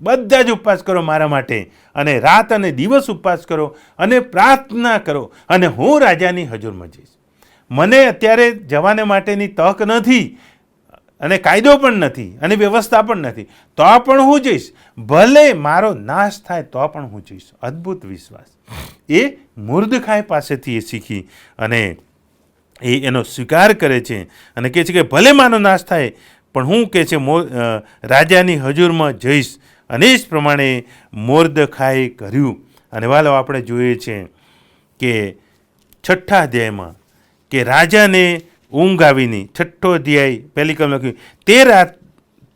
બધા જ ઉપવાસ કરો મારા માટે, અને રાત અને દિવસ ઉપવાસ કરો અને પ્રાર્થના કરો અને હું રાજાની હજૂરમાં જઈશ. મને અત્યારે જવાને માટેની તક નથી અને કાયદો પણ નથી અને વ્યવસ્થા પણ નથી, તો પણ હું જઈશ, ભલે મારો નાશ થાય તો પણ હું જઈશ. અદ્ભુત વિશ્વાસ એ મોર્દખાઈ પાસેથી એ શીખી અને એ એનો સ્વીકાર કરે છે અને કહે છે કે ભલે મારો નાશ થાય પણ હું કહે છે રાજાની હજૂરમાં જઈશ. અને જ પ્રમાણે મોર્દખાઈ કર્યું. અને વાલો આપણે જોઈએ છે કે 6ઠ્ઠા અધ્યાયમાં કે રાજાને ઊંઘ આવી નહીં. 6ઠ્ઠો અધ્યાય પહેલી કલમ લખ્યું,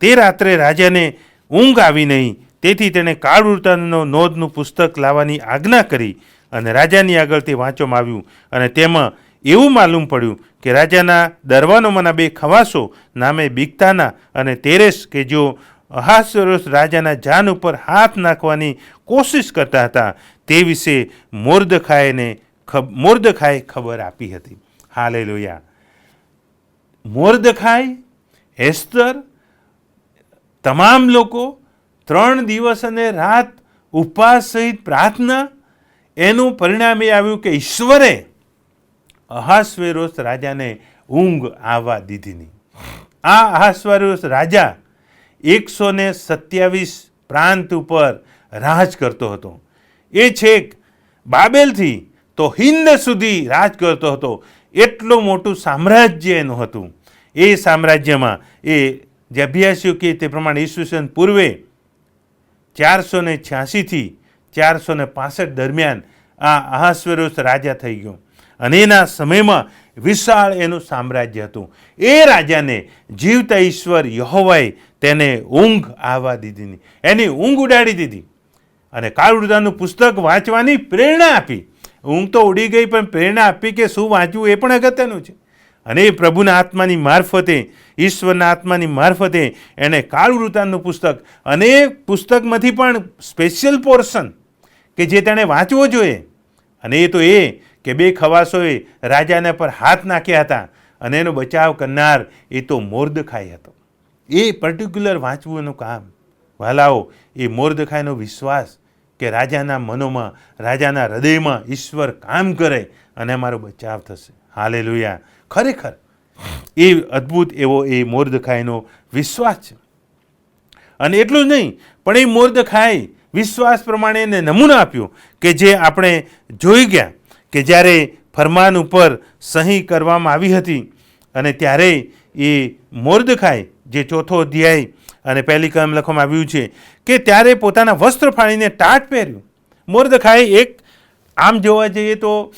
તે રાત્રે રાજાને ઊંઘ આવી નહીં તેથી તેણે કાળ વૃત્તાંતનો નોંધનું પુસ્તક લાવવાની આજ્ઞા કરી અને રાજાની આગળ તે વાંચવામાં આવ્યું. અને તેમાં એવું માલુમ પડ્યું કે રાજાના દરબારોમાંના 2 ખવાસો નામે બિગતાના અને તેરેસ કે જેઓ અહાસ્વેરોસ રાજાના જાન ઉપર હાથ નાખવાની કોશિશ કરતા હતા તે વિશે મોર્દખાએ ખબર આપી હતી. હાલેલુયા. મોર્દખાઈ, એસ્તર, તમામ લોકો 3 દિવસ અને રાત ઉપવાસ સહિત પ્રાર્થના, એનું પરિણામ એ આવ્યું કે ઈશ્વરે અહાસ્વેરોસ રાજાને ઊંઘ આવવા દીધી નહીં. આ અહાસ્વેરોસ રાજા 127 પ્રાંત ઉપર રાજ કરતો હતો. એ છેક બાબેલથી તો હિંદ સુધી રાજ કરતો હતો. એટલું મોટું સામ્રાજ્ય એનું હતું. એ સામ્રાજ્યમાં એ જે અભ્યાસીઓ કહે તે પ્રમાણે ઈસવીસન પૂર્વે 486 થી 465 દરમિયાન આ અહાસ્વેરોસ રાજા થઈ ગયો અને એના સમયમાં વિશાળ એનું સામ્રાજ્ય હતું. એ રાજાને જીવતા ઈશ્વર યહોવાએ તેને ઊંઘ આવવા દીધી નહીં, એની ઊંઘ ઉડાડી દીધી અને કાળ વૃત્તાંતનું પુસ્તક વાંચવાની પ્રેરણા આપી. ઊંઘ તો ઉડી ગઈ, પણ પ્રેરણા આપી કે શું વાંચવું એ પણ અગત્યનું છે. અને એ પ્રભુના આત્માની મારફતે, ઈશ્વરના આત્માની મારફતે એણે કાળ વૃત્તાંતનું પુસ્તક, અને એ પુસ્તકમાંથી પણ સ્પેશિયલ પોર્શન કે જે તેણે વાંચવો જોઈએ. અને એ તો એ કે 2 ખવાસોએ રાજાના પર હાથ નાખ્યા હતા અને એનો બચાવ કરનાર એ તો મોર્દખાઈ હતો. એ પર્ટિક્યુલર વાંચવું એનું કામ. વાલાઓ, એ મોર્દખાઈનો વિશ્વાસ કે રાજાના મનોમાં, રાજાના હૃદયમાં ઈશ્વર કામ કરે અને અમારો બચાવ થશે. હાલેલુયા. ખરેખર એ અદ્ભુત એવો એ મોર્દખાઈનો વિશ્વાસ છે. અને એટલું જ નહીં, પણ એ મોર્દખાઈ વિશ્વાસ પ્રમાણે એને નમૂનો આપ્યો કે જે આપણે જોઈ ગયા કે જ્યારે ફરમાન ઉપર સહી કરવામાં આવી હતી અને ત્યારે એ મોર્દખાઈ, જે 4થો અધ્યાય અને 1લી કલમ લખવામાં આવ્યું છે કે ત્યારે પોતાના વસ્ત્ર ફાડીને ટાટ પહેર્યું. મોર્દખાઈ એક આમ જોવા જઈએ તો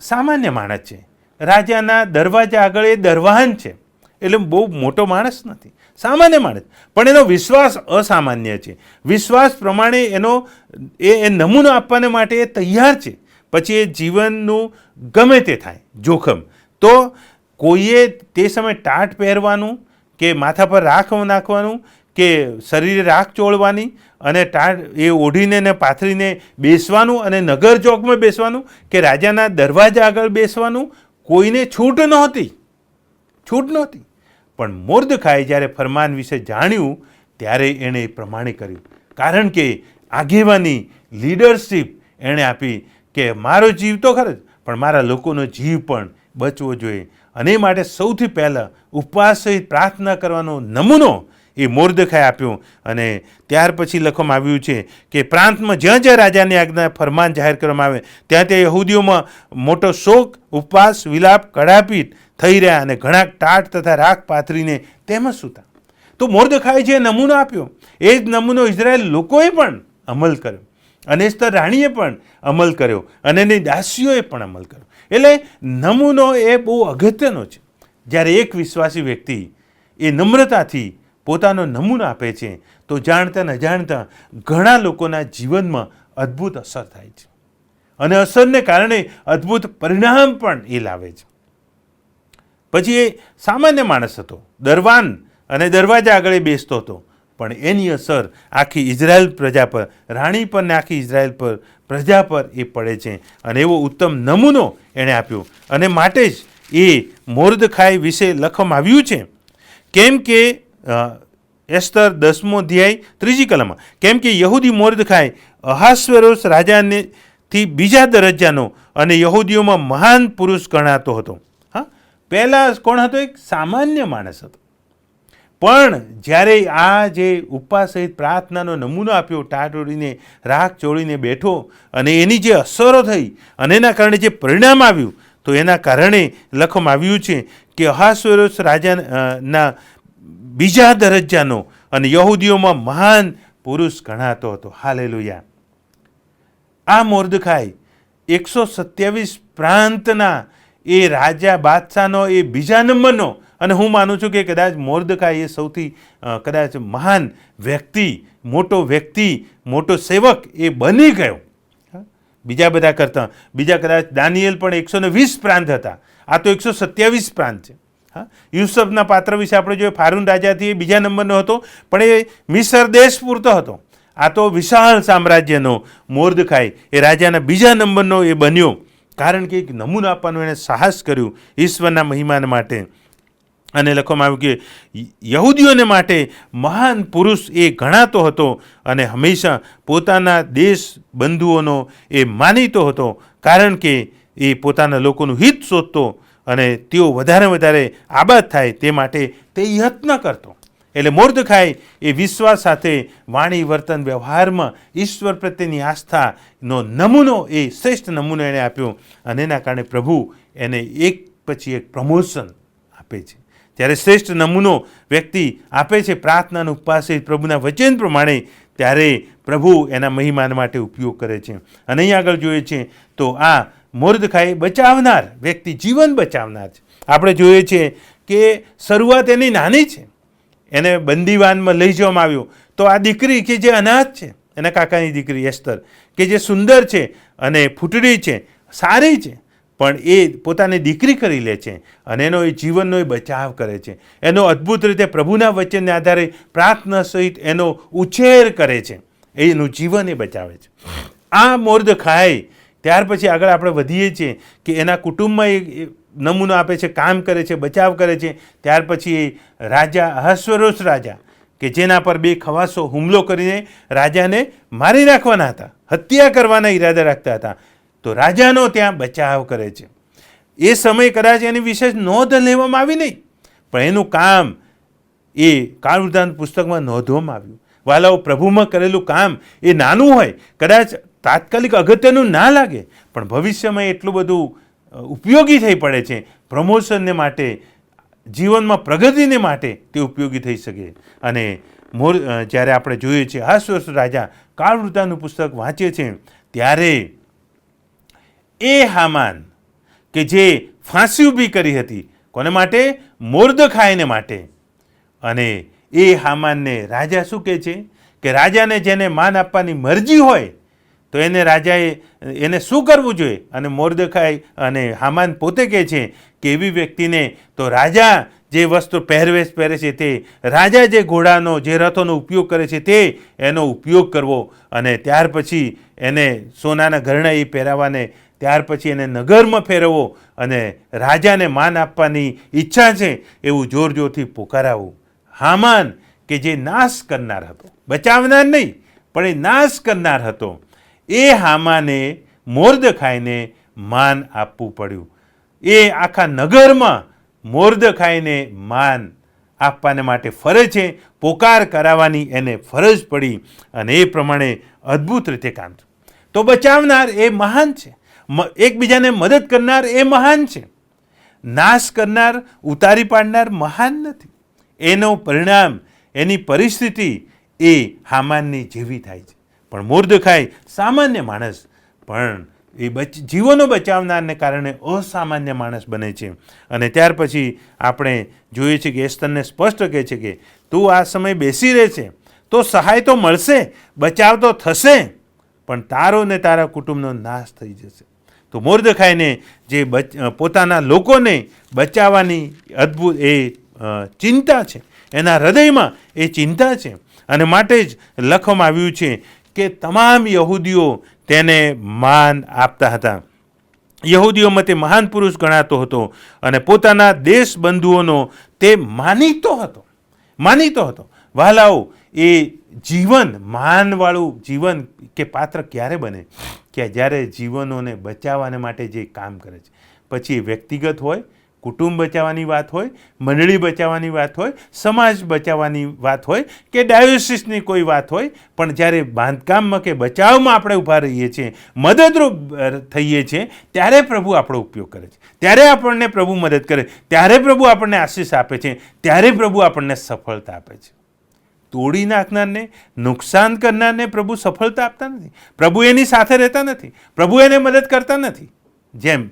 સામાન્ય માણસ છે. રાજાના દરવાજા આગળ એ દરવાન છે, એટલે બહુ મોટો માણસ નથી, સામાન્ય માણસ. પણ એનો વિશ્વાસ અસામાન્ય છે. વિશ્વાસ પ્રમાણે એનો એ નમૂનો આપવાને માટે એ તૈયાર છે. પછી એ જીવનનું ગમે તે થાય જોખમ, તો કોઈએ તે સમયે ટાટ પહેરવાનું કે માથા પર રાખ નાખવાનું કે શરીરે રાખ ચોળવાની અને ટાટ એ ઓઢીને ને પાથરીને બેસવાનું અને નગર ચોકમાં બેસવાનું કે રાજાના દરવાજા આગળ બેસવાનું કોઈને છૂટ નહોતી. પણ મોર્દખાઈ જ્યારે ફરમાન વિશે જાણ્યું ત્યારે એણે પ્રમાણે કર્યું. કારણ કે આગેવાની, લીડરશીપ એણે આપી કે મારો જીવ તો ખરો જ, પણ મારા લોકોનો જીવ પણ બચવો જોઈએ. અને એ માટે સૌથી પહેલાં ઉપવાસ સહિત પ્રાર્થના કરવાનો નમૂનો એ મોર્દખાઈ આપ્યો. અને ત્યાર પછી લખવામાં આવ્યું છે કે પ્રાંતમાં જ્યાં જ્યાં રાજાની આજ્ઞા ફરમાન જાહેર કરવામાં આવે ત્યાં ત્યાં યહૂદીઓમાં મોટો શોક, ઉપવાસ, વિલાપ, કડાપીટ થઈ રહ્યા અને ઘણા ટાટ તથા રાખ પાથરીને તેમ સૂતા. તો મોર્દખાઈ જે નમૂનો આપ્યો એ જ નમૂનો ઇઝરાયેલ લોકોએ પણ અમલ કર્યો અને એસ્તર રાણીએ પણ અમલ કર્યો અને એની દાસીઓએ પણ અમલ કર્યો. એટલે નમૂનો એ બહુ અગત્યનો છે. જ્યારે એક વિશ્વાસી વ્યક્તિ એ નમ્રતાથી પોતાનો નમૂનો આપે છે તો જાણતા ન જાણતા ઘણા લોકોના જીવનમાં અદ્ભુત અસર થાય છે અને અસરને કારણે અદ્ભુત પરિણામ પણ એ લાવે છે. પછી એ સામાન્ય માણસ હતો, દરવાન અને દરવાજા આગળ બેસતો હતો, પણ એની અસર આખી ઇઝરાયલ પ્રજા પર, રાણી પર ને આખી ઇઝરાયલ પર પ્રજા પર એ પડે છે. અને એવો ઉત્તમ નમૂનો એણે આપ્યો. અને માટે જ એ મોર્દખાઈ વિશે લખવામાં આવ્યું છે. કેમ કે એસ્તર 10મો અધ્યાય 3જી કલમમાં, કેમ કે યહૂદી મોર્દખાઈ અહાસ્વેરોસ રાજાથી બીજા દરજ્જાનો અને યહૂદીઓમાં મહાન પુરુષ ગણાતો હતો. હા, પહેલાં કોણ હતો? એક સામાન્ય માણસ હતો. પણ જ્યારે આ જે ઉપવાસ સહિત પ્રાર્થનાનો નમૂનો આપ્યો, ટાટ ઓળીને રાખ ચોળીને બેઠો અને એની જે અસરો થઈ અને એના કારણે જે પરિણામ આવ્યું, તો એના કારણે લખવામાં આવ્યું છે કે અહાસ્વેરોસ રાજાના બીજા દરજ્જાનો અને યહૂદીઓમાં મહાન પુરુષ ગણાતો હતો. હાલેલુયા. આ મોર્દખાઈ 127 પ્રાંતના એ રાજા બાદશાહનો એ બીજા નંબરનો, અને હું માનું છું કે કદાચ મોર્દખાઈ એ સૌથી કદાચ મહાન વ્યક્તિ મોટો વ્યક્તિ, મોટો સેવક એ બની ગયો. બીજા બધા કરતાં, બીજા કદાચ દાનિયેલ પણ 120 પ્રાંત હતા, આ તો 127 પ્રાંત છે. હા, યુસુફના પાત્ર વિશે આપણે જોઈએ, ફારૂન રાજાથી એ બીજા નંબરનો હતો, પણ એ મિસર દેશ પૂરતો હતો. આ તો વિશાળ સામ્રાજ્યનો મોર્દખાઈ એ રાજાના બીજા નંબરનો એ બન્યો, કારણ કે એક નમૂનો આપવાનું એણે સાહસ કર્યું ઈશ્વરના મહિમા માટે. અને લખવામાં આવ્યું કે યહૂદીઓને માટે મહાન પુરુષ એ ગણાતો હતો અને હંમેશા પોતાના દેશ બંધુઓનો એ માનીતો હતો, કારણ કે એ પોતાના લોકોનું હિત શોધતો અને તેઓ વધારે આબાદ થાય તે માટે તે યત્ન કરતો. એટલે મોર્દખાઈ એ વિશ્વાસ સાથે વાણી, વર્તન, વ્યવહારમાં ઈશ્વર પ્રત્યેની આસ્થાનો નમૂનો, એ શ્રેષ્ઠ નમૂનો એણે આપ્યો. અને એના કારણે પ્રભુ એને એક પછી એક પ્રમોશન આપે છે. ત્યારે શ્રેષ્ઠ નમૂનો વ્યક્તિ આપે છે પ્રાર્થનાનો, ઉપવાસ, પ્રભુના વચન પ્રમાણે, ત્યારે પ્રભુ એના મહિમા માટે ઉપયોગ કરે છે. અને અહીં આગળ જોઈએ છે તો આ મોર્દખાઈ બચાવનાર વ્યક્તિ, જીવન બચાવનાર છે. આપણે જોઈએ છીએ કે શરૂઆત એની નાની છે, એને બંદીવાનમાં લઈ જવામાં આવ્યો તો આ દીકરી કે જે અનાથ છે, એના કાકાની દીકરી એસ્તર, કે જે સુંદર છે અને ફૂટડી છે, સારી છે, પણ એ પોતાની દીકરી કરી લે છે અને એનો એ જીવનનો એ બચાવ કરે છે. એનો અદ્ભુત રીતે પ્રભુના વચનને આધારે પ્રાર્થના સહિત એનો ઉછેર કરે છે, એનું જીવન એ બચાવે છે. આ મોર્દખાઈ. ત્યાર પછી આગળ આપણે વધીએ છીએ કે એના કુટુંબમાં એ નમૂનો આપે છે, કામ કરે છે, બચાવ કરે છે. ત્યાર પછી રાજા અહશ્વેરોશ રાજા, કે જેના પર 2 ખવાસો હુમલો કરીને રાજાને મારી નાખવાના હતા, હત્યા કરવાના ઈરાદા રાખતા હતા, તો રાજાનો ત્યાં બચાવ કરે છે. એ સમય કદાચ એની વિશેષ નોંધ લેવામાં આવી નહીં, પણ એનું કામ એ કાળવૃતાંત પુસ્તકમાં નોંધવામાં આવ્યું. વાલાઓ, પ્રભુમાં કરેલું કામ એ નાનું હોય, કદાચ તાત્કાલિક અગત્યનું ના લાગે, પણ ભવિષ્યમાં એટલું બધું ઉપયોગી થઈ પડે છે. પ્રમોશનને માટે, જીવનમાં પ્રગતિને માટે તે ઉપયોગી થઈ શકે. અને જ્યારે આપણે જોઈએ છીએ અહશ્વેરોશ રાજા કાળવૃતાંતનું પુસ્તક વાંચે છે, ત્યારે એ હામાન કે જે ફાંસી ઊભી કરી હતી, કોને માટે? મોર્દખાઈને માટે. અને એ હામાનને રાજા શું કહે છે કે રાજાને જેને માન આપવાની મરજી હોય તો એને રાજાએ એને શું કરવું જોઈએ? અને મોર્દખાઈ અને હામાન પોતે કહે છે કે એવી વ્યક્તિને તો રાજા જે વસ્ત્ર પહેરવેશ પહેરે છે તે, રાજા જે ઘોડાનો, જે રથોનો ઉપયોગ કરે છે તે એનો ઉપયોગ કરવો, અને ત્યાર પછી એને સોનાના ઘરેણાં એ પહેરાવાને, ત્યાર પછી એને નગરમાં ફેરવવો અને રાજાને માન આપવાની ઈચ્છા છે એવું જોર જોરથી પોકારાવવું. હામાન કે જે નાશ કરનાર હતો, બચાવનાર નહીં પણ એ નાશ કરનાર હતો, એ હામાને મોર્દખાઈને માન આપવું પડ્યું. એ આખા નગરમાં મોર્દખાઈને માન આપવાને માટે ફરે છે, પોકાર કરાવવાની એને ફરજ પડી, અને એ પ્રમાણે અદ્ભુત રીતે કામ થયું. તો બચાવનાર એ મહાન છે, એકબીજાને મદદ કરનાર એ મહાન છે, નાશ કરનાર, ઉતારી પાડનાર મહાન નથી. એનો પરિણામ, એની પરિસ્થિતિ એ હામાનની જેવી થાય છે. પણ મોર્દખાઈ સામાન્ય માણસ, પણ એ જીવનો બચાવનારને કારણે અસામાન્ય માણસ બને છે. અને ત્યાર પછી આપણે જોઈએ છીએ કે એસ્તરને સ્પષ્ટ કહે છે કે તું આ સમય બેસી રહે છે તો સહાય તો મળશે, બચાવ તો થશે, પણ તારો ને તારા કુટુંબનો નાશ થઈ જશે. તો મોર્દખાઈને જે પોતાના લોકોને બચાવવાની અદ્ભુત એ ચિંતા છે, એના હૃદયમાં એ ચિંતા છે, અને માટે જ લખવામાં આવ્યું છે કે તમામ યહૂદીઓ તેને માન આપતા હતા. યહૂદીઓમાં તે મહાન પુરુષ ગણાતો હતો અને પોતાના દેશ બંધુઓનો તે માનીતો હતો. વહાલાઓ, એ જીવન, માનવાળું જીવન કે પાત્ર ક્યારે બને? કે જ્યારે જીવનોને બચાવવાને માટે જે કામ કરે છે. પછી એ વ્યક્તિગત હોય, કુટુંબ બચાવવાની વાત હોય, મંડળી બચાવવાની વાત હોય, સમાજ બચાવવાની વાત હોય, કે ડાયોસિસની કોઈ વાત હોય, પણ જ્યારે બાંધકામમાં કે બચાવમાં આપણે ઊભા રહીએ છીએ, મદદરૂપ થઈએ છીએ, ત્યારે પ્રભુ આપણો ઉપયોગ કરે છે, ત્યારે આપણને પ્રભુ મદદ કરે, ત્યારે પ્રભુ આપણને આશીષ આપે છે, ત્યારે પ્રભુ આપણને સફળતા આપે છે. તોડી નાખનારને, નુકસાન કરનારને પ્રભુ સફળતા આપતા નથી, પ્રભુ એની સાથે રહેતા નથી, પ્રભુ એને મદદ કરતા નથી, જેમ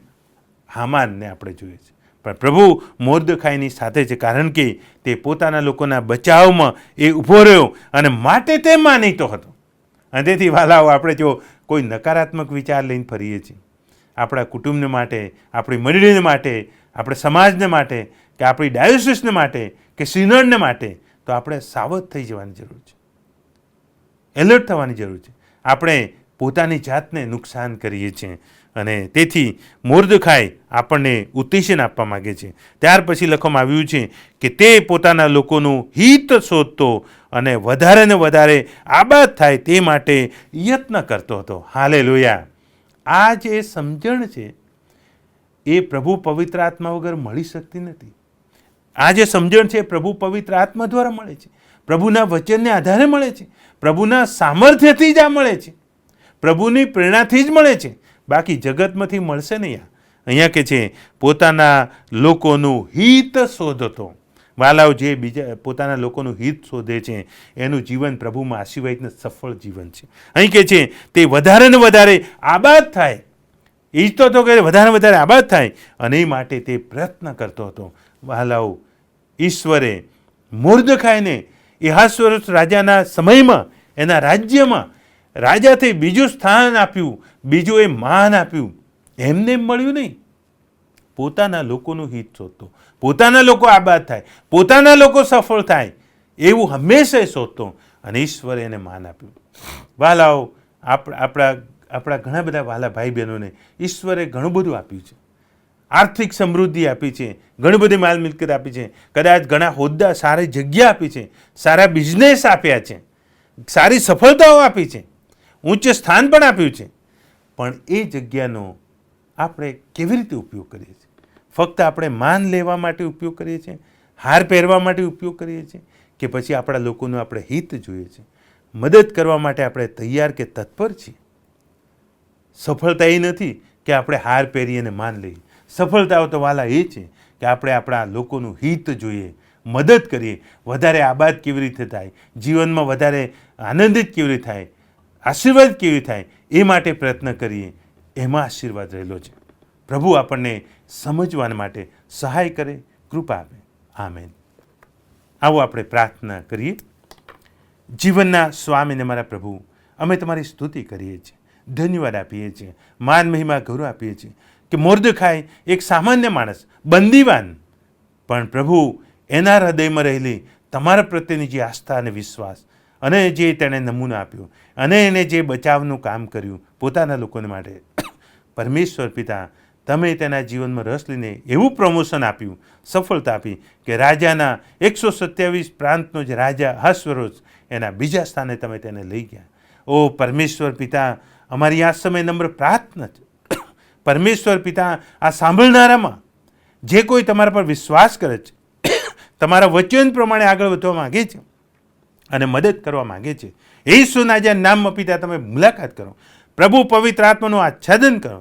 હામાનને આપણે જોઈએ છીએ. પણ પ્રભુ મોર્દખાઈની સાથે છે, કારણ કે તે પોતાના લોકોના બચાવમાં એ ઊભો રહ્યો અને માટે તે માનીતો હતો. અને તેથી વાલાઓ, આપણે જો કોઈ નકારાત્મક વિચાર લઈને ફરીએ છીએ આપણા કુટુંબને માટે, આપણી મંડળીને માટે, આપણે સમાજને માટે, કે આપણી ડાયોસિસને માટે, કે સિનોડને માટે, તો આપણે સાવધ થઈ જવાની જરૂર છે, એલર્ટ થવાની જરૂર છે. આપણે પોતાની જાતને નુકસાન કરીએ છીએ. અને તેથી મોર્દખાઈ આપણને ઉત્તેજન આપવા માગે છે. ત્યાર પછી લખવામાં આવ્યું છે કે તે પોતાના લોકોનું હિત શોધતો અને વધારે ને વધારે આબાદ થાય તે માટે યત્ન કરતો હતો. હાલેલુયા! આ જે સમજણ છે એ પ્રભુ પવિત્ર આત્મા વગર મળી શકતી નથી. આ જે સમજણ છે પ્રભુ પવિત્ર આત્મા દ્વારા મળે છે, પ્રભુના વચનને આધારે મળે છે, પ્રભુના સામર્થ્યથી જ આ મળે છે, પ્રભુની પ્રેરણાથી જ મળે છે. બાકી જગતમાંથી મળશે નહીં. અહીંયા કે છે પોતાના લોકોનું હિત શોધતો. વાલાઓ, જે બીજા પોતાના લોકોનું હિત શોધે છે એનું જીવન પ્રભુમાં આશીર્વાદને સફળ જીવન છે. અહીં કે છે તે વધારે ને વધારે આબાદ થાય, ઈચ્છતો હતો કે વધારે વધારે આબાદ થાય, અને એ માટે તે પ્રયત્ન કરતો હતો. વાલાઓ, ઈશ્વરે મોર્દખાઈને અહાસ્વેરોસ રાજાના સમયમાં, એના રાજ્યમાં રાજાથી બીજું સ્થાન આપ્યું, બીજું એ માન આપ્યું. એમને મળ્યું નહીં. પોતાના લોકોનું હિત શોધતો, પોતાના લોકો આબાદ થાય, પોતાના લોકો સફળ થાય, એવું હંમેશા શોધતો, અને ઈશ્વરે એને માન આપ્યું. વાલાઓ, આપણા ઘણા બધા વાલા ભાઈ બહેનોને ઈશ્વરે ઘણું બધું આપ્યું છે. આર્થિક સમૃદ્ધિ આપી છે, ઘણી બધી માલ મિલકત આપી છે, કદાચ ઘણા હોદ્દા, સારી જગ્યા આપી છે, સારા બિઝનેસ આપ્યા છે, સારી સફળતાઓ આપી છે, ઉચ્ચ સ્થાન પણ આપ્યું છે. પણ એ જગ્યાનો આપણે કેવી રીતે ઉપયોગ કરીએ છીએ? ફક્ત આપણે માન લેવા માટે ઉપયોગ કરીએ છીએ, હાર પહેરવા માટે ઉપયોગ કરીએ છીએ, કે પછી આપણા લોકોનું આપણે હિત જોઈએ છે, મદદ કરવા માટે આપણે તૈયાર કે તત્પર છીએ? સફળતા એ નથી કે આપણે હાર પહેરીએ અને માન લઈએ. સફળતાઓ તો વાલા એ છે કે આપણે આપણા લોકોનું હિત જોઈએ, મદદ કરીએ, વધારે આબાદ કેવી રીતે થાય, જીવનમાં વધારે આનંદિત કેવી રીતે થાય, આશીર્વાદ કેવી થાય, એ માટે પ્રયત્ન કરીએ. એમાં આશીર્વાદ રહેલો છે. પ્રભુ આપણને સમજવા માટે સહાય કરે, કૃપા આપે. આમેન. આવો આપણે પ્રાર્થના કરીએ. જીવનના સ્વામીને મારા પ્રભુ, અમે તમારી સ્તુતિ કરીએ છીએ, ધન્યવાદ આપીએ છીએ, માન મહિમા ગૌરવ આપીએ છીએ કે મોર્દખાઈ એક સામાન્ય માણસ, બંદીવાન, પણ પ્રભુ એના હૃદયમાં રહેલી તમારા પ્રત્યેની જે આસ્થા અને વિશ્વાસ, અને જે તેણે નમૂનો આપ્યો, અને એને જે બચાવનું કામ કર્યું પોતાના લોકોને માટે, પરમેશ્વર પિતા, તમે તેના જીવનમાં રસ લઈને એવું પ્રમોશન આપ્યું, સફળતા આપી કે રાજાના 127 પ્રાંતનો જે રાજા અહાસ્વેરોસ, એના બીજા સ્થાને તમે તેને લઈ ગયા. ઓ પરમેશ્વર પિતા, અમારી આ સમય નમ્ર પ્રાર્થના છે, પરમેશ્વર પિતા, આ સાંભળનારામાં જે કોઈ તમારા પર વિશ્વાસ કરે છે, તમારા વચન પ્રમાણે આગળ વધવા માગે છે અને મદદ કરવા માગે છે, યેસુના જે નામમાં પિતા તમે મુલાકાત કરો, પ્રભુ પવિત્ર આત્માનું આચ્છાદન કરો,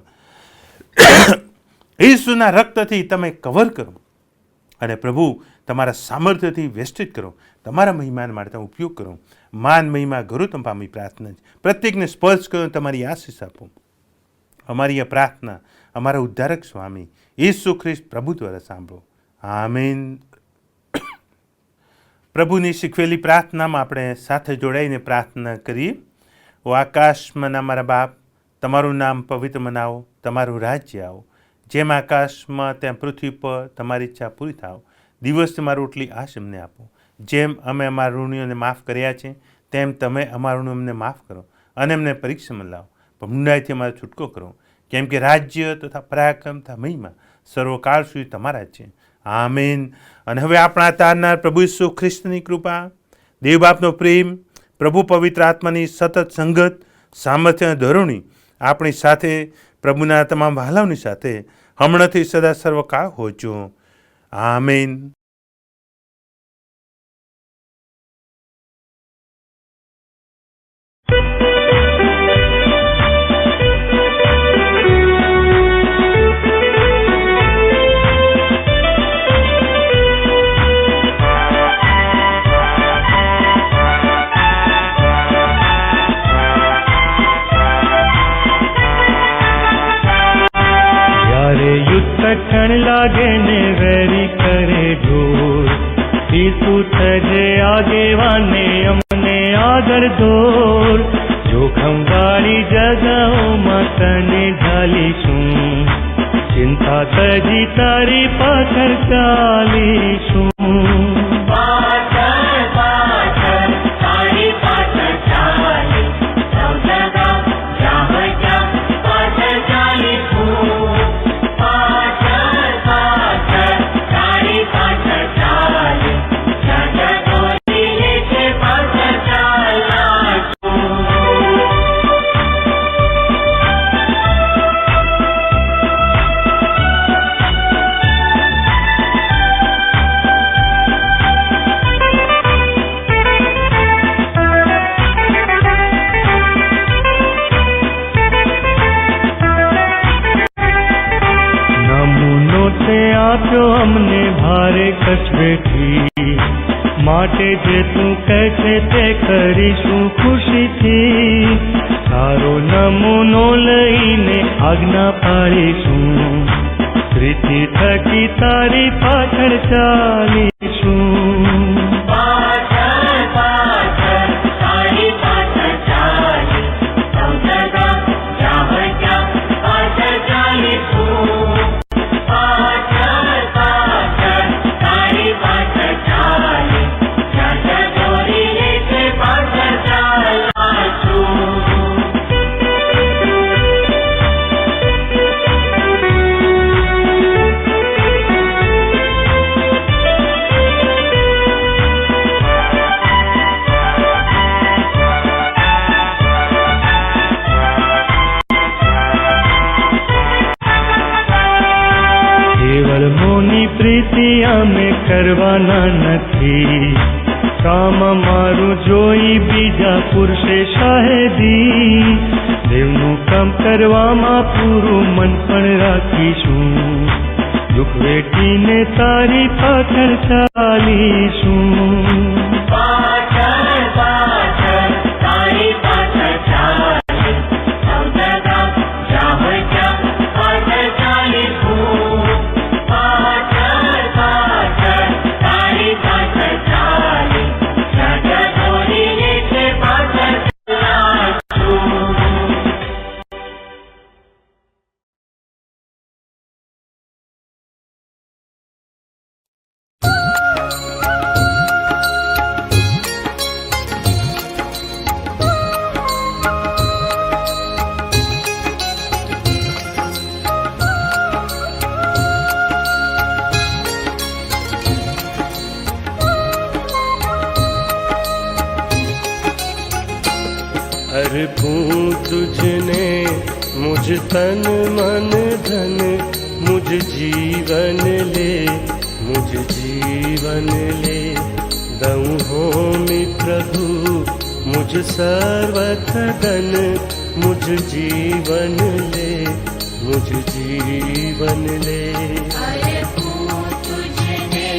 યેસુના રક્તથી તમે કવર કરો, અને પ્રભુ તમારા સામર્થ્યથી વેષ્ટિત કરો, તમારા મહિમાન માટે તમે ઉપયોગ કરો. માન મહિમા ગૌરવ તમે પામી પ્રાર્થના છે. પ્રત્યેકને સ્પર્શ કરો, તમારી આશીષ આપો. અમારી આ પ્રાર્થના અમારા ઉદ્ધારક સ્વામી યેસુ ખ્રિસ્ત પ્રભુ દ્વારા સાંભળો. આમીન. પ્રભુની શીખવેલી પ્રાર્થનામાં આપણે સાથે જોડાઈને પ્રાર્થના કરીએ. ઓ આકાશમાંના મારા બાપ, તમારું નામ પવિત્ર મનાવો, તમારું રાજ્ય આવો, જેમ આકાશમાં તેમ પૃથ્વી પર તમારી ઈચ્છા પૂરી થાવ. દિવસ તમારી રોટલી આજ અમને આપો, જેમ અમે અમારા ઋણીઓને માફ કર્યા છે તેમ તમે અમારા ઋણીઓ અમને માફ કરો, અને અમને પરીક્ષામાં લાવો, પણ મૂંડાઈથી અમારો છૂટકો કરો, કેમ કે રાજ્ય તથા પરાક્રમ તથા મહિમા સર્વકાળ સુધી તમારા જ છે. આમીન. અને હવે આપણા તારનાર પ્રભુ ઈસુ ખ્રિસ્તની કૃપા, દેવ બાપનો પ્રેમ, પ્રભુ પવિત્ર આત્માની સતત સંગત, સામર્થ્ય અને ધોરણી આપણી સાથે, પ્રભુના તમામ વહાલાઓની સાથે હમણાંથી સદા સર્વકાળ હોજો. આમીન. કઠણ લાગે ને ભાગદોડ, જોખમવાળી જગાઓમાં તને ઢાલીશું, ચિંતા તજી તારી પાછળ ચાલીશું. અમને ભારે કચવેથી, માટે જે તું કહે છે તે કરીશું ખુશીથી. તારો નમૂનો લઈને આજ્ઞા પાડીશું, પ્રીતિ થકી તારી પાછળ ચાલીશું. પ્રીતિ અમે કરવાના નથી, કામ મારું જોઈ બીજા પુરુષે શાહેદી. દેવનું કામ કરવામાં પૂરું મન પણ રાખીશું, દુઃખ વેઠીને તારી પાછળ ચાલીશું. अर्पूं तुझने मुझ तन मन धन, मुझ जीवन ले, मुझ जीवन ले. दऊं होमी प्रभु मुझ सर्वथ धन, मुझ जीवन ले, मुझ जीवन ले. अर्पूं तुझने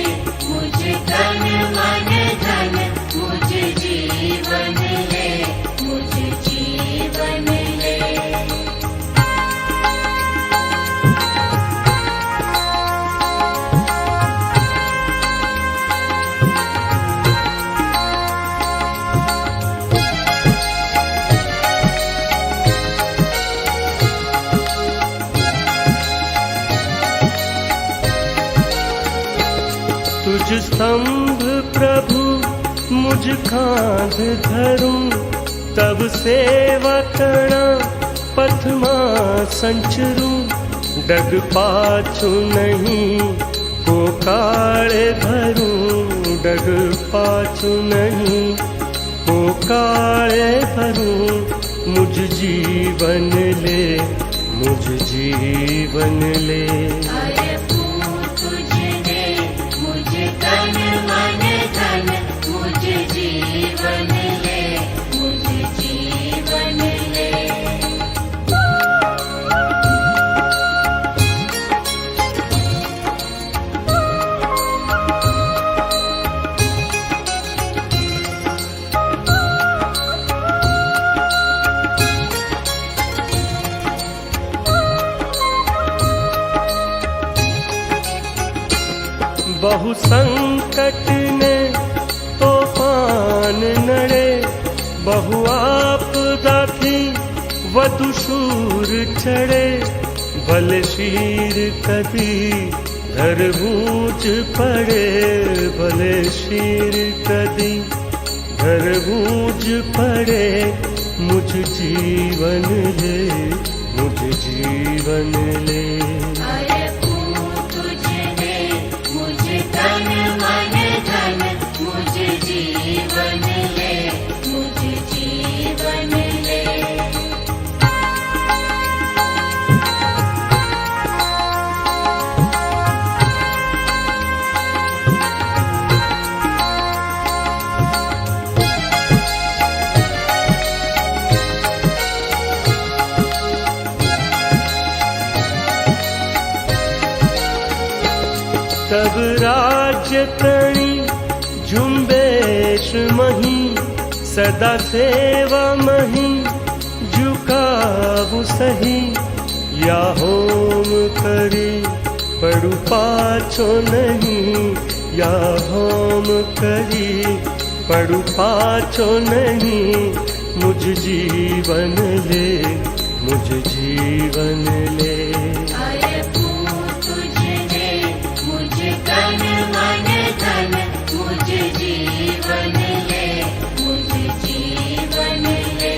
मुझ तन मन धन, मुझ जीवन ले, मुझ जीवन ले. तुझ स्तंभ प्रभु मुझ कांध धरूं, तब सेवा करणा पथमा संचरूं. डग पाछू नहीं को काळे भरूं, डग पाछू नहीं को काळे भरूं. मुझ जीवन ले, मुझ जीवन ले. अर्पूं तुझने मुझ तन मन धन, मुझ जीवन ले, मुझ जीवन ले. बहु संकट ने तूफान नड़े, बहु आपदा थी વધુ શૂર ચડે ભલે શીર કદી ધરવું જ પડે, ભલે શીર કદી ધરવું જ પડે. મુझ જીવન લે, મુझ જીવન લે. अरे तुझने मुझे तन मन धन मुझे जीवन ले, मुझे जीवन ले. तब राज्य तणी झुंबेश मही, सदा सेवा मही झुकावु सही. या होम કરી પડું પાછો નહીં, યા હોમ કરી પડું પાછો નહીં. મુझ જીવન લે, મુझ જીવન લે. अरे तुझने मुझे तन मन धन मुझे जीवन ले, मुझे जीवन ले.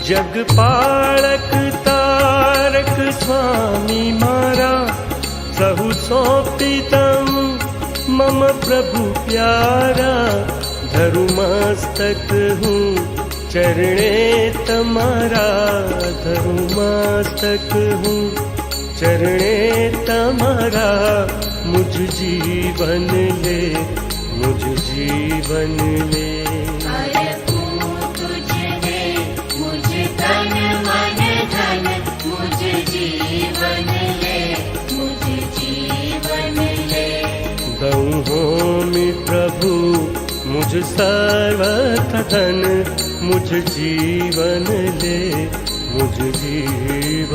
જગપાળક તારક સ્વામી મારા, સહુ સોંપી દઉં મમ પ્રભુ પ્યારા. ધરું મસ્તક હું ચરણે તમારા, ધરું મસ્તક હું ચરણે તમારા. મુझ જીવન લે, મુझ જીવન લે. अरे तुझने मुझे तन मन धन मुझे जीवन ले, मुझे जीवन ले. दऊं होमि प्रभु मुझ सर्वथ धन, मुझ जीवन ले, मुझ जीवन